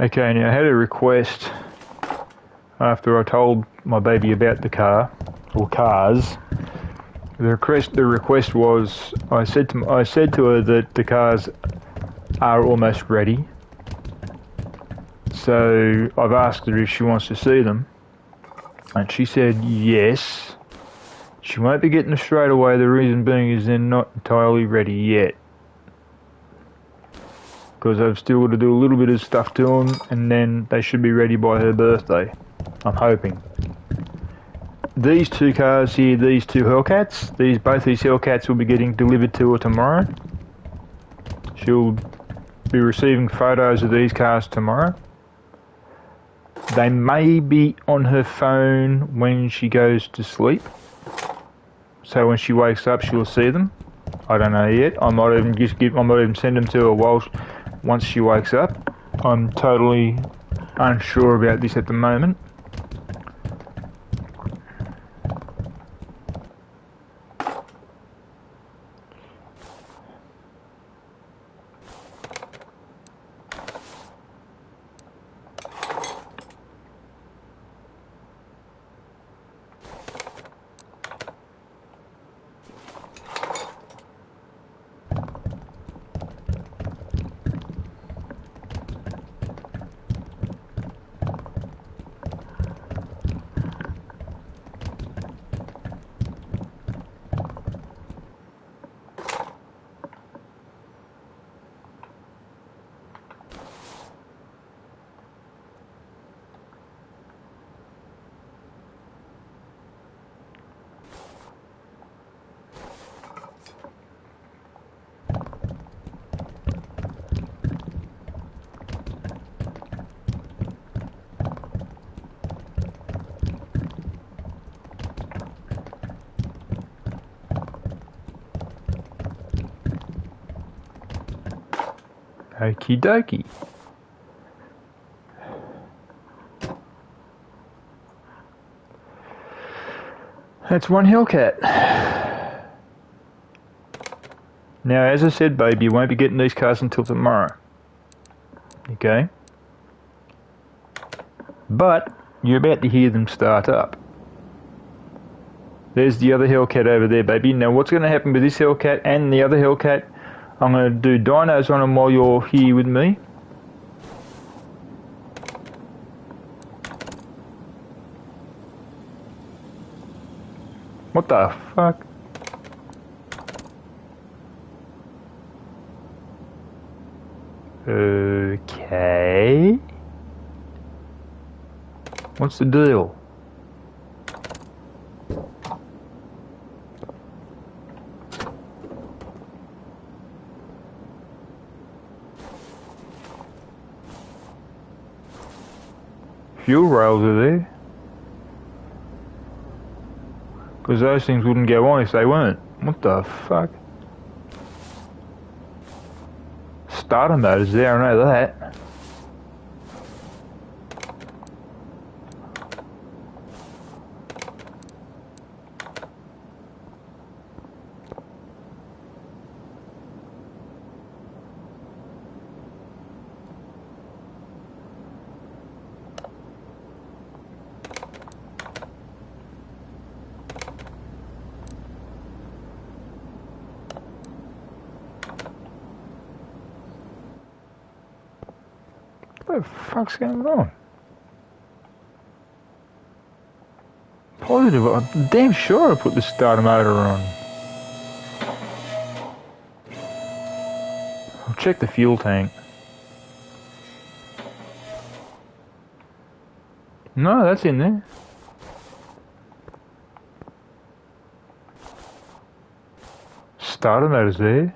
Okay, now I had a request after I told my baby about the car, or cars. The request was, I said to her that the cars are almost ready. So I've asked her if she wants to see them, and she said yes. She won't be getting them straight away. The reason being is they're not entirely ready yet, because I've still got to do a little bit of stuff to them, and then they should be ready by her birthday, I'm hoping. These two cars here, these two hellcats, both these hellcats will be getting delivered to her tomorrow. She'll be receiving photos of these cars tomorrow. They may be on her phone when she goes to sleep, so when she wakes up she'll see them. I don't know yet. I might even send them to her once she wakes up. I'm totally unsure about this at the moment. Okie dokie. That's one hellcat. Now, as I said, babe, you won't be getting these cars until tomorrow. Okay? But you're about to hear them start up. There's the other hellcat over there, baby. Now, what's going to happen with this hellcat and the other hellcat? I'm going to do dynos on them while you're here with me. What the fuck? Okay. What's the deal? Fuel rails are there. Because those things wouldn't go on if they weren't. What the fuck? Starter mode is there, I know that. What the fuck's going on? Positive, I'm damn sure I put the starter motor on. I'll check the fuel tank. No, that's in there. Starter motor's there.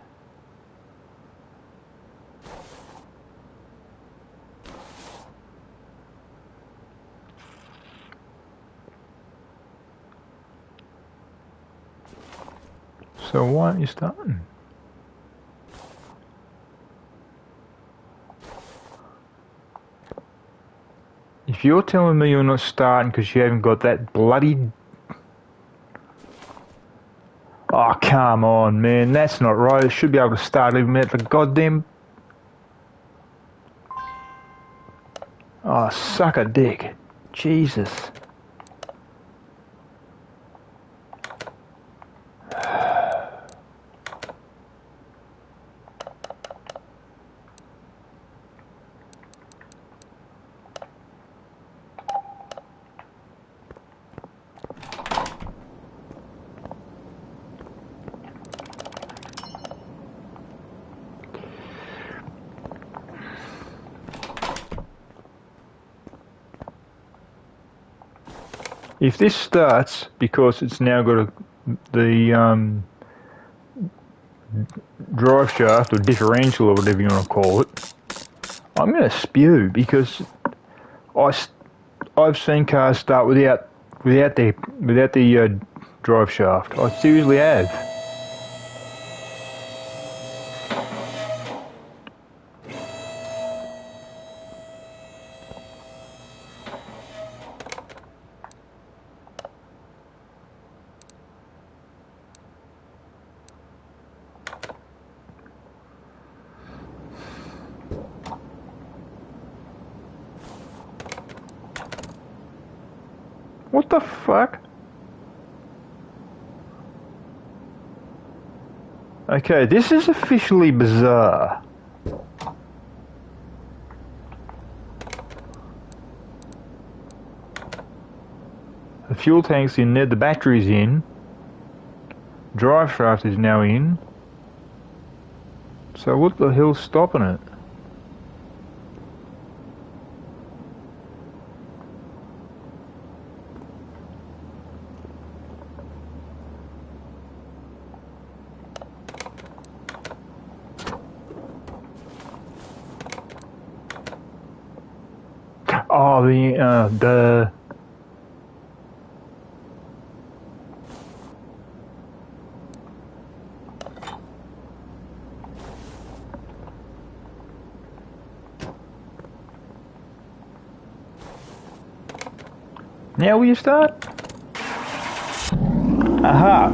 So why aren't you starting? If you're telling me you're not starting because you haven't got that bloody... Oh, come on, man. That's not right. It should be able to start even without the goddamn... Oh, suck a dick. Jesus. If this starts because it's now got the drive shaft or differential or whatever you want to call it, I'm going to spew because I've seen cars start without the drive shaft. I seriously have. What the fuck? Okay, this is officially bizarre. The fuel tank's in there, the battery's in. Drive shaft is now in. So what the hell's stopping it? Oh, the Now will you start? Aha!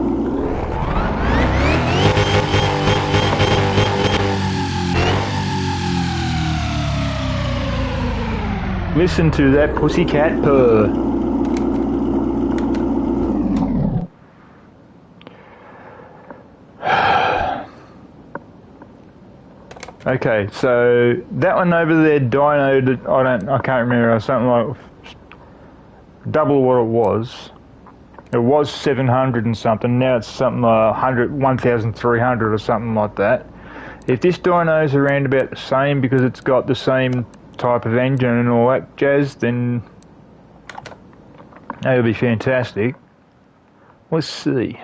Listen to that pussycat purr. Okay, so that one over there dynoed, I can't remember, something like double what it was. It was 700 and something, now it's something like 1,300 or something like that. If this dyno's around about the same because it's got the same type of engine and all that jazz, then that'll be fantastic. Let's see.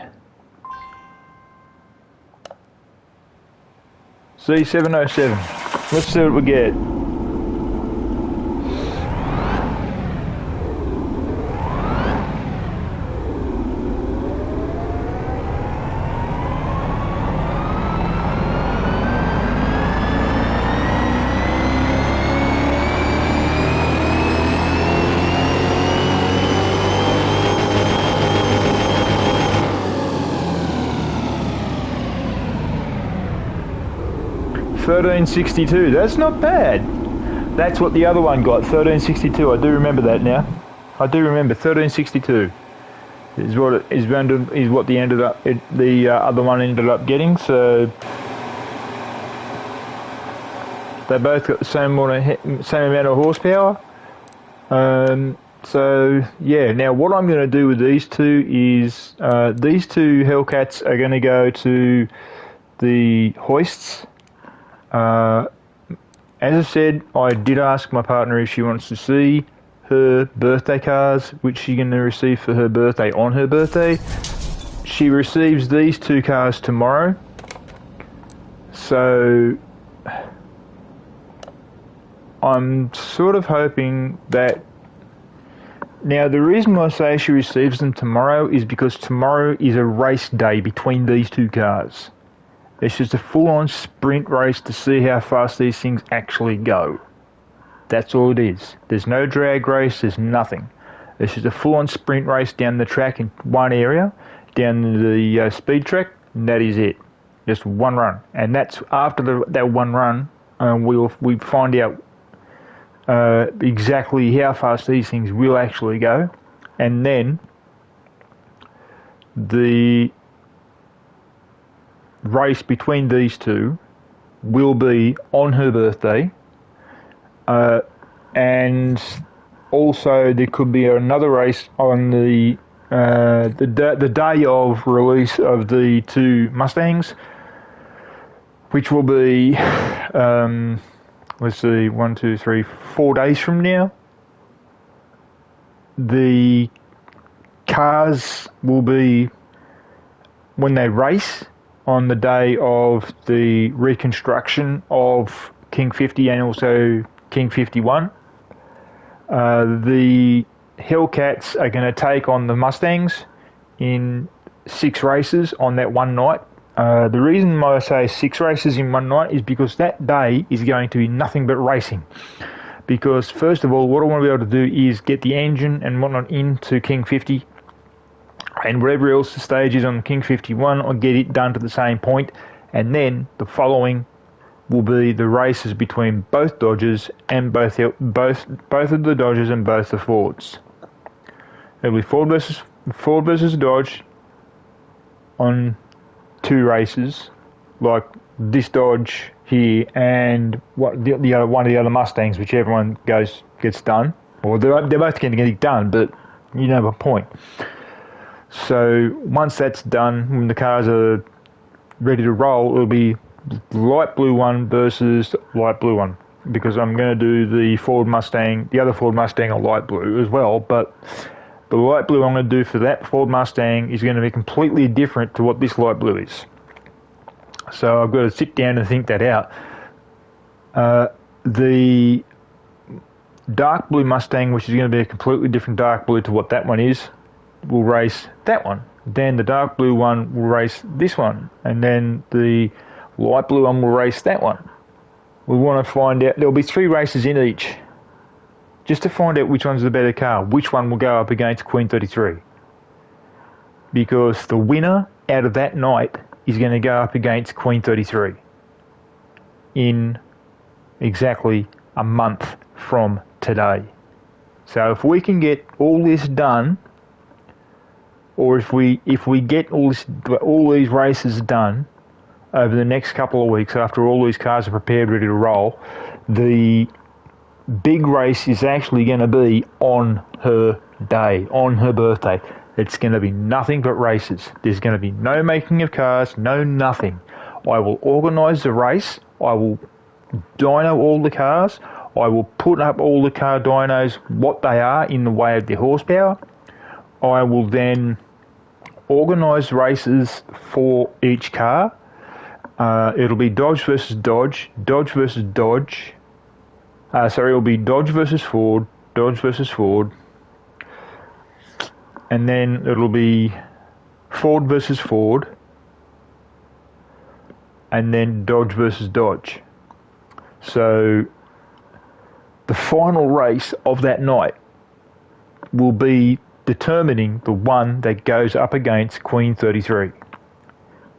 C707. Let's see what we get. $13.62. That's not bad. That's what the other one got. $13.62. I do remember that now. I do remember $13.62 is what the other one ended up getting. So they both got the same amount of horsepower. So yeah. Now what I'm going to do with these two is these two Hellcats are going to go to the hoists. As I said, I did ask my partner if she wants to see her birthday cars, which she's going to receive for her birthday on her birthday. She receives these two cars tomorrow. So I'm sort of hoping that... Now, the reason I say she receives them tomorrow is because tomorrow is a race day between these two cars. It's just a full-on sprint race to see how fast these things actually go. That's all it is. There's no drag race, there's nothing. It's just a full-on sprint race down the track in one area, down the speed track, and that is it. Just one run. And that's after that one run, we find out exactly how fast these things will actually go. And then the race between these two will be on her birthday, and also there could be another race on the day of release of the two Mustangs, which will be let's see, 1, 2, 3, 4 days from now. The cars will be, when they race, on the day of the reconstruction of King 50 and also King 51. The Hellcats are going to take on the Mustangs in 6 races on that one night. The reason why I say 6 races in one night is because that day is going to be nothing but racing. Because first of all, what I want to be able to do is get the engine and whatnot into King 50, and whatever else the stage is on King 51, I'll get it done to the same point, and then the following will be the races between both Dodges and both of the Dodges and both the Fords. It'll be Ford versus Dodge on 2 races, like this Dodge here and one of the other Mustangs, whichever one gets done. Or they're both going to get it done, but you know my point. So once that's done, when the cars are ready to roll, it'll be light blue one versus light blue one, because I'm going to do the other Ford Mustang a light blue as well, but the light blue I'm going to do for that Ford Mustang is going to be completely different to what this light blue is. So I've got to sit down and think that out. The dark blue Mustang, which is going to be a completely different dark blue to what that one is, will race that one. Then the dark blue one will race this one, and then the light blue one will race that one. We want to find out. There'll be 3 races in each. just to find out which one's the better car, which one will go up against Queen 33. Because the winner out of that night is going to go up against Queen 33 in exactly a month from today. So if we can get all this done, or if we get all these races done over the next couple of weeks after all these cars are prepared, ready to roll, the big race is actually going to be on her day, on her birthday. It's going to be nothing but races. There's going to be no making of cars, no nothing. I will organise the race. I will dyno all the cars. I will put up all the car dynos, what they are in the way of their horsepower. I will then organise races for each car. It'll be Dodge versus Dodge, Dodge versus Dodge. It'll be Dodge versus Ford, Dodge versus Ford. And then it'll be Ford versus Ford. And then Dodge versus Dodge. So the final race of that night will be determining the one that goes up against Queen 33.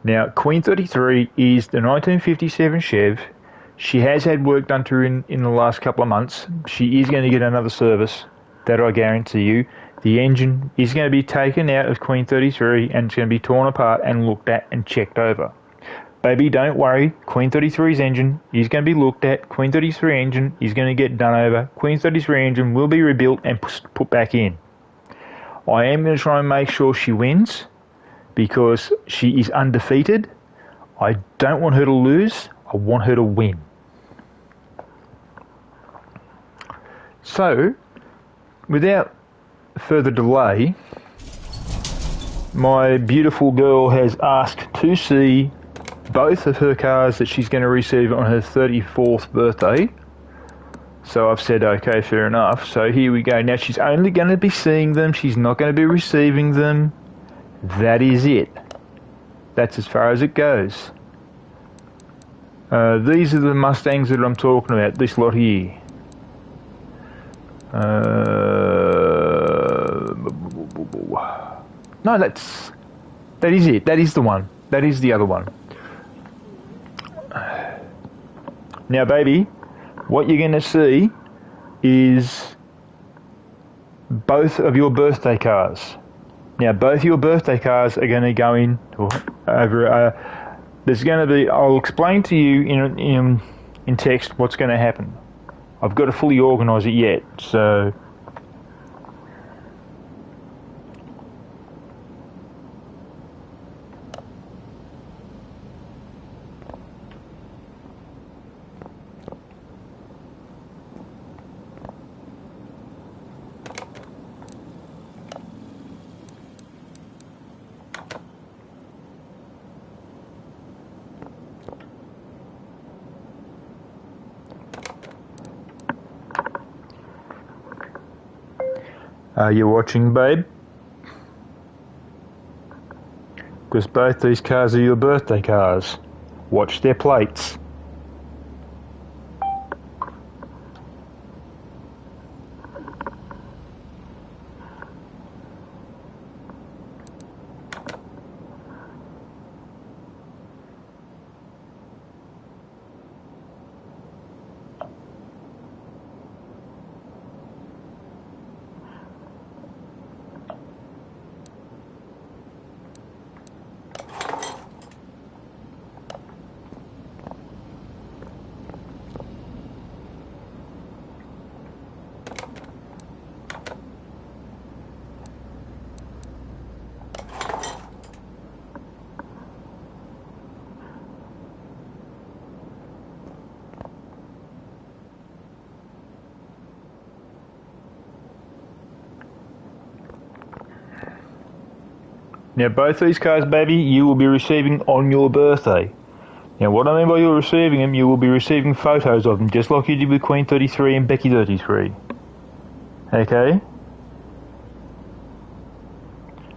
Now, Queen 33 is the 1957 Chev. She has had work done to her in the last couple of months. She is going to get another service, that I guarantee you. The engine is going to be taken out of Queen 33 and it's going to be torn apart and looked at and checked over. Baby, don't worry. Queen 33's engine is going to be looked at. Queen 33 engine is going to get done over. Queen 33 engine will be rebuilt and put back in. I am going to try and make sure she wins because she is undefeated. I don't want her to lose. I want her to win. So, without further delay, my beautiful girl has asked to see both of her cars that she's going to receive on her 34th birthday. So I've said, okay, fair enough. So here we go. Now she's only going to be seeing them. She's not going to be receiving them. That is it. That's as far as it goes. These are the Mustangs that I'm talking about, this lot here. No, that is it. That is the one. That is the other one. Now, baby, what you're going to see is both of your birthday cars. Now, both your birthday cars are going to go in over. There's going to be. I'll explain to you in text what's going to happen. I've got to fully organise it yet, so. Are you watching, babe? Because both these cars are your birthday cars. Watch their plates. Now, both these cars, baby, you will be receiving on your birthday. Now, what I mean by you're receiving them, you will be receiving photos of them, just like you did with Queen 33 and Becky 33. Okay?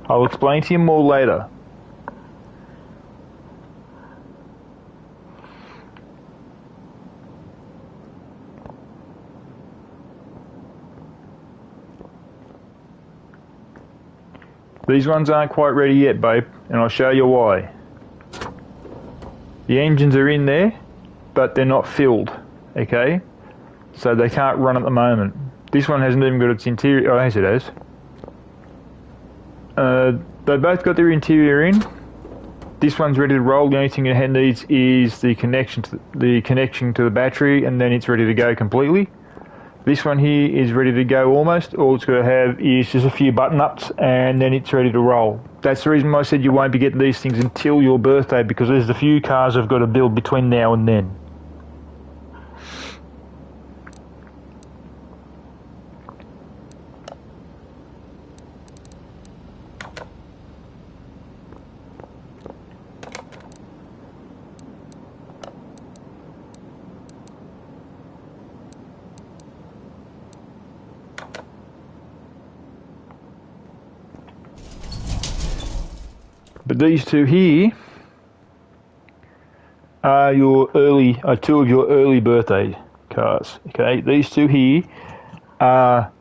I'll explain to you more later. These ones aren't quite ready yet, babe, and I'll show you why. The engines are in there, but they're not filled, okay? So they can't run at the moment. This one hasn't even got its interior. Oh, yes, it has. They both got their interior in. This one's ready to roll. The only thing it needs is the connection to the battery, and then it's ready to go completely. This one here is ready to go almost. All it's got to have is just a few button-ups, and then it's ready to roll. That's the reason why I said you won't be getting these things until your birthday, because there's a few cars I've got to build between now and then. But these two here are two of your early birthday cars. Okay, these two here are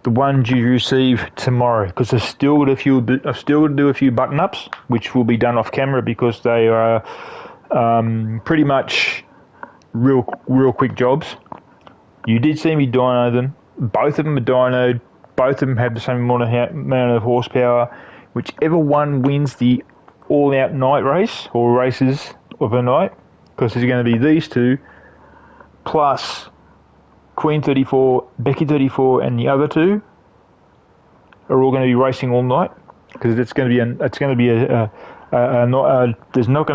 the ones you receive tomorrow, because I've still got to do a few button ups, which will be done off camera because they are pretty much real quick jobs. You did see me dyno them. Both of them are dynoed. Both of them have the same amount of horsepower. Whichever one wins the all-out night race, or races of a night, because there's going to be these two, plus Queen 34, Becky 34, and the other two are all going to be racing all night, because there's not going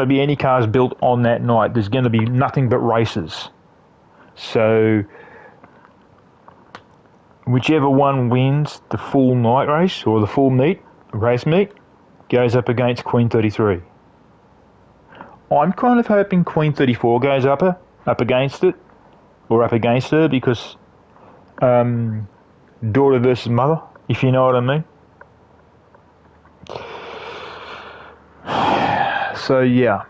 to be any cars built on that night. There's going to be nothing but races. So whichever one wins the full night race or the full race meet goes up against Queen 33. I'm kind of hoping Queen 34 goes up against it, or up against her, because daughter versus mother, if you know what I mean. So yeah.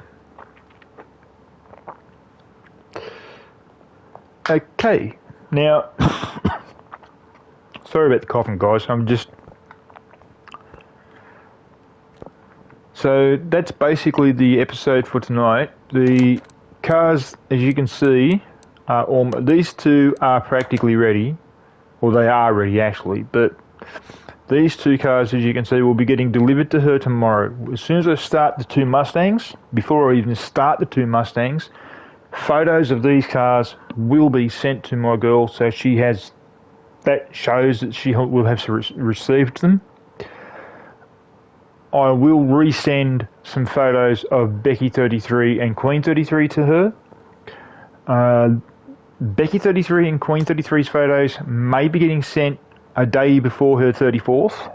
Okay, now sorry about the coughing, guys. So that's basically the episode for tonight. The cars, as you can see, these two are practically ready, or they are ready actually, but these two cars, as you can see, will be getting delivered to her tomorrow. As soon as I start the two Mustangs, before I even start the two Mustangs, photos of these cars will be sent to my girl, so that shows that she will have received them. I will resend some photos of Becky 33 and Queen 33 to her. Becky 33 and Queen 33's photos may be getting sent a day before her 34th.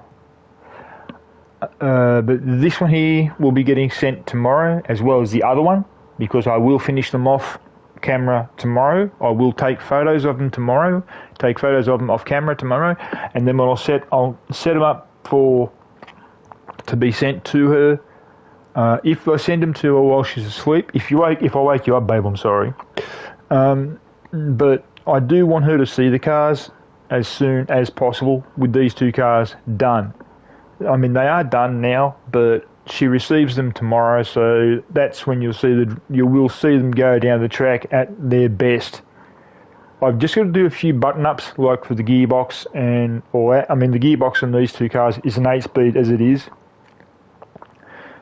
But this one here will be getting sent tomorrow, as well as the other one, because I will finish them off camera tomorrow. I will take photos of them tomorrow, take photos of them off camera tomorrow, and then I'll set them up to be sent to her. If I send them to her while she's asleep, if I wake you up, babe, I'm sorry. But I do want her to see the cars as soon as possible with these two cars done. I mean, they are done now, but she receives them tomorrow, so that's when you will see them go down the track at their best. I've just got to do a few button-ups, like for the gearbox, the gearbox on these two cars is an 8-speed as it is.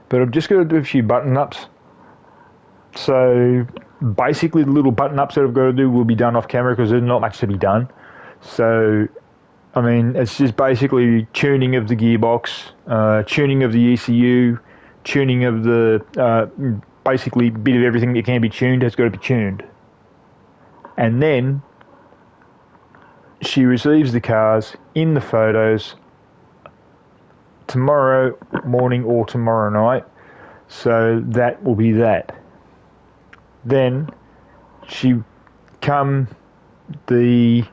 But I've just got to do a few button-ups. So basically the little button-ups that I've got to do will be done off camera, because there's not much to be done. So, I mean, it's just basically tuning of the gearbox, tuning of the ECU, tuning of the, basically bit of everything that can be tuned has got to be tuned. And then she receives the cars in the photos tomorrow morning or tomorrow night, so that will be that. Then come the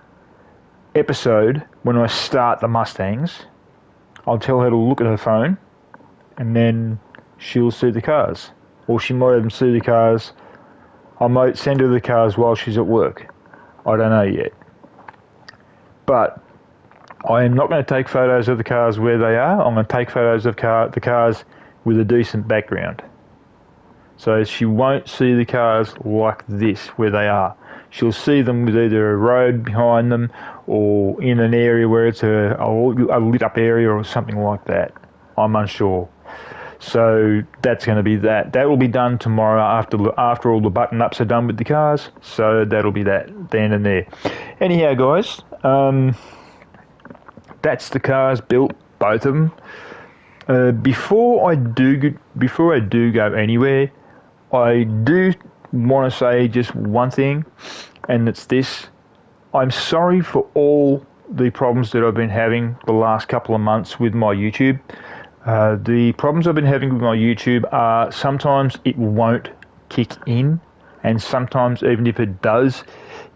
episode when I start the Mustangs, I'll tell her to look at her phone, and then she'll see the cars, or she might even see the cars. I might send her the cars while she's at work. I don't know yet. But I am not going to take photos of the cars where they are. I'm going to take photos of the cars with a decent background. So she won't see the cars like this where they are. She'll see them with either a road behind them or in an area where it's a lit up area or something like that. I'm unsure. So that's going to be that. That will be done tomorrow after all the button ups are done with the cars. So that'll be that then and there. Anyhow, guys, that's the cars built, both of them. Before I do go anywhere, I do want to say just one thing, and it's this. I'm sorry for all the problems that I've been having the last couple of months with my YouTube. The problems I've been having with my YouTube are sometimes it won't kick in, and sometimes even if it does,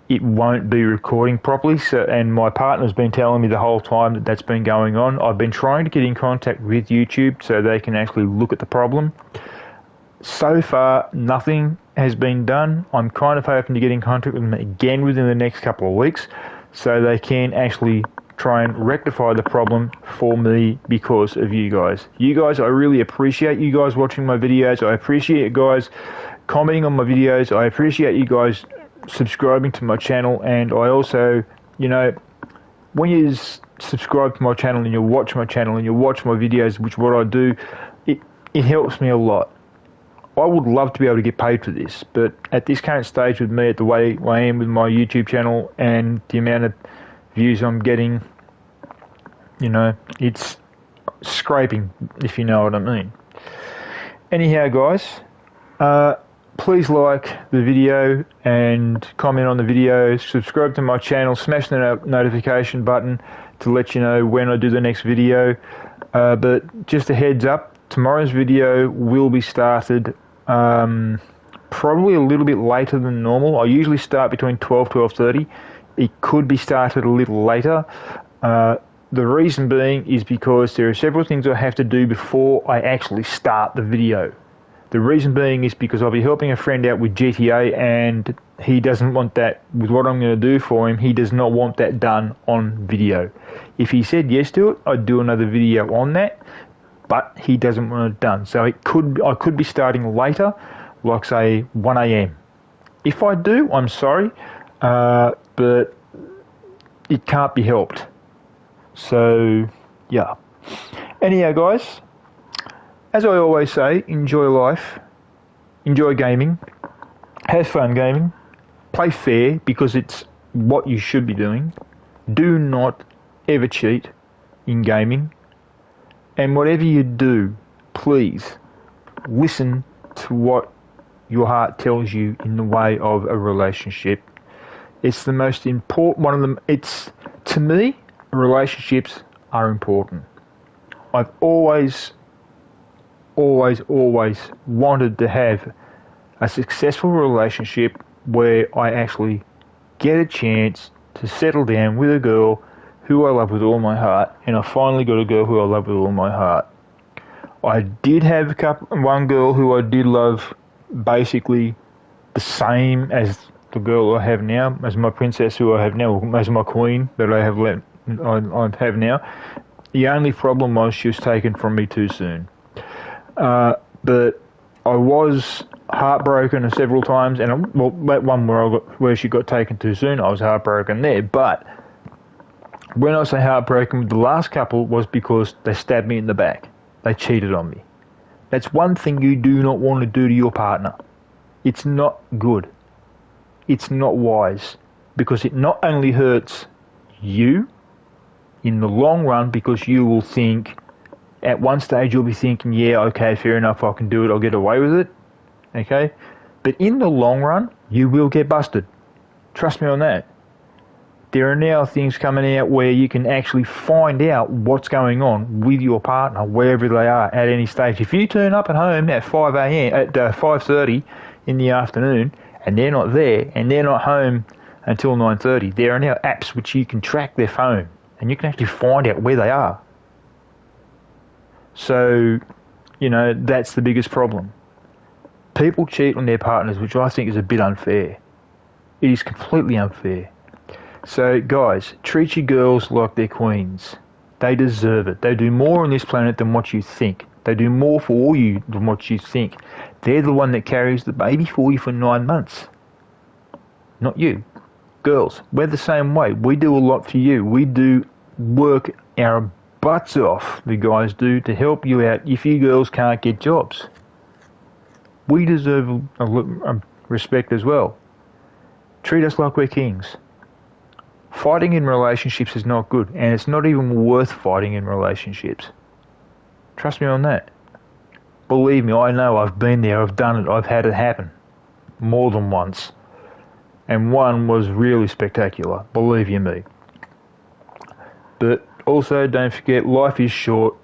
it won't be recording properly. So, and my partner's been telling me the whole time that that's been going on. I've been trying to get in contact with YouTube so they can actually look at the problem. So far, nothing has been done. I'm kind of hoping to get in contact with them again within the next couple of weeks so they can actually try and rectify the problem for me because of you guys. You guys, I really appreciate you guys watching my videos. I appreciate you guys commenting on my videos. I appreciate you guys subscribing to my channel, and I also, when you subscribe to my channel and you watch my channel and you watch my videos, which what I do, it helps me a lot. I would love to be able to get paid for this, but at this current stage with me, at the way I am with my YouTube channel and the amount of views I'm getting, it's scraping, if you know what I mean. Anyhow, guys, please like the video and comment on the video, subscribe to my channel, smash the notification button to let you know when I do the next video. But just a heads up, tomorrow's video will be started probably a little bit later than normal. I usually start between 12:30. It could be started a little later. The reason being is because there are several things I have to do before I actually start the video. The reason being is because I'll be helping a friend out with GTA, and he doesn't want that, with what I'm going to do for him, he does not want that done on video. If he said yes to it, I'd do another video on that, but he doesn't want it done. So I could be starting later, like say 1 a.m. If I do, I'm sorry, but it can't be helped. So, yeah. Anyhow, guys, as I always say, enjoy life, enjoy gaming, have fun gaming, play fair because it's what you should be doing. Do not ever cheat in gaming. And whatever you do, please listen to what your heart tells you in the way of a relationship. It's the most important one of them. To me, relationships are important. I've always wanted to have a successful relationship where I actually get a chance to settle down with a girl who I love with all my heart, and I finally got a girl who I love with all my heart. I did have one girl who I did love basically the same as the girl I have now, as my princess who I have now, as my queen that I have now. The only problem was she was taken from me too soon. But I was heartbroken several times, and that one where she got taken too soon, I was heartbroken there. But when I say heartbroken with the last couple was because they stabbed me in the back. They cheated on me. That's one thing you do not want to do to your partner. It's not good. It's not wise, because it not only hurts you in the long run, because you will think, at one stage you'll be thinking, yeah, okay, fair enough, I can do it, I'll get away with it, okay? But in the long run, you will get busted. Trust me on that. There are now things coming out where you can actually find out what's going on with your partner, wherever they are at any stage. If you turn up at home at 5 a.m., at 5:30 in the afternoon, and they're not there, and they're not home until 9:30, there are now apps which you can track their phone, and you can actually find out where they are. So, that's the biggest problem. People cheat on their partners, which I think is a bit unfair. It is completely unfair. So, guys, treat your girls like they're queens. They deserve it. They do more on this planet than what you think. They do more for you than what you think. They're the one that carries the baby for you for 9 months. Not you. Girls, we're the same way. We do a lot for you. We do work our butts off, the guys do, to help you out if you girls can't get jobs. We deserve a respect as well. Treat us like we're kings. Fighting in relationships is not good, and it's not even worth fighting in relationships. Trust me on that. Believe me, I know. I've been there, I've done it, I've had it happen. More than once. And one was really spectacular, believe you me. But also, don't forget, life is short.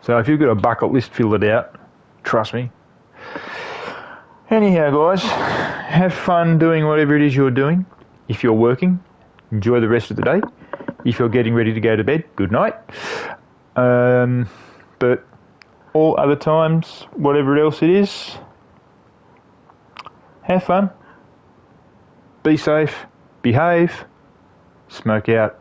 So if you've got a bucket list, fill it out. Trust me. Anyhow, guys, have fun doing whatever it is you're doing. If you're working, enjoy the rest of the day. If you're getting ready to go to bed, good night. But all other times, whatever else it is, have fun. Be safe. Behave. Smoke out.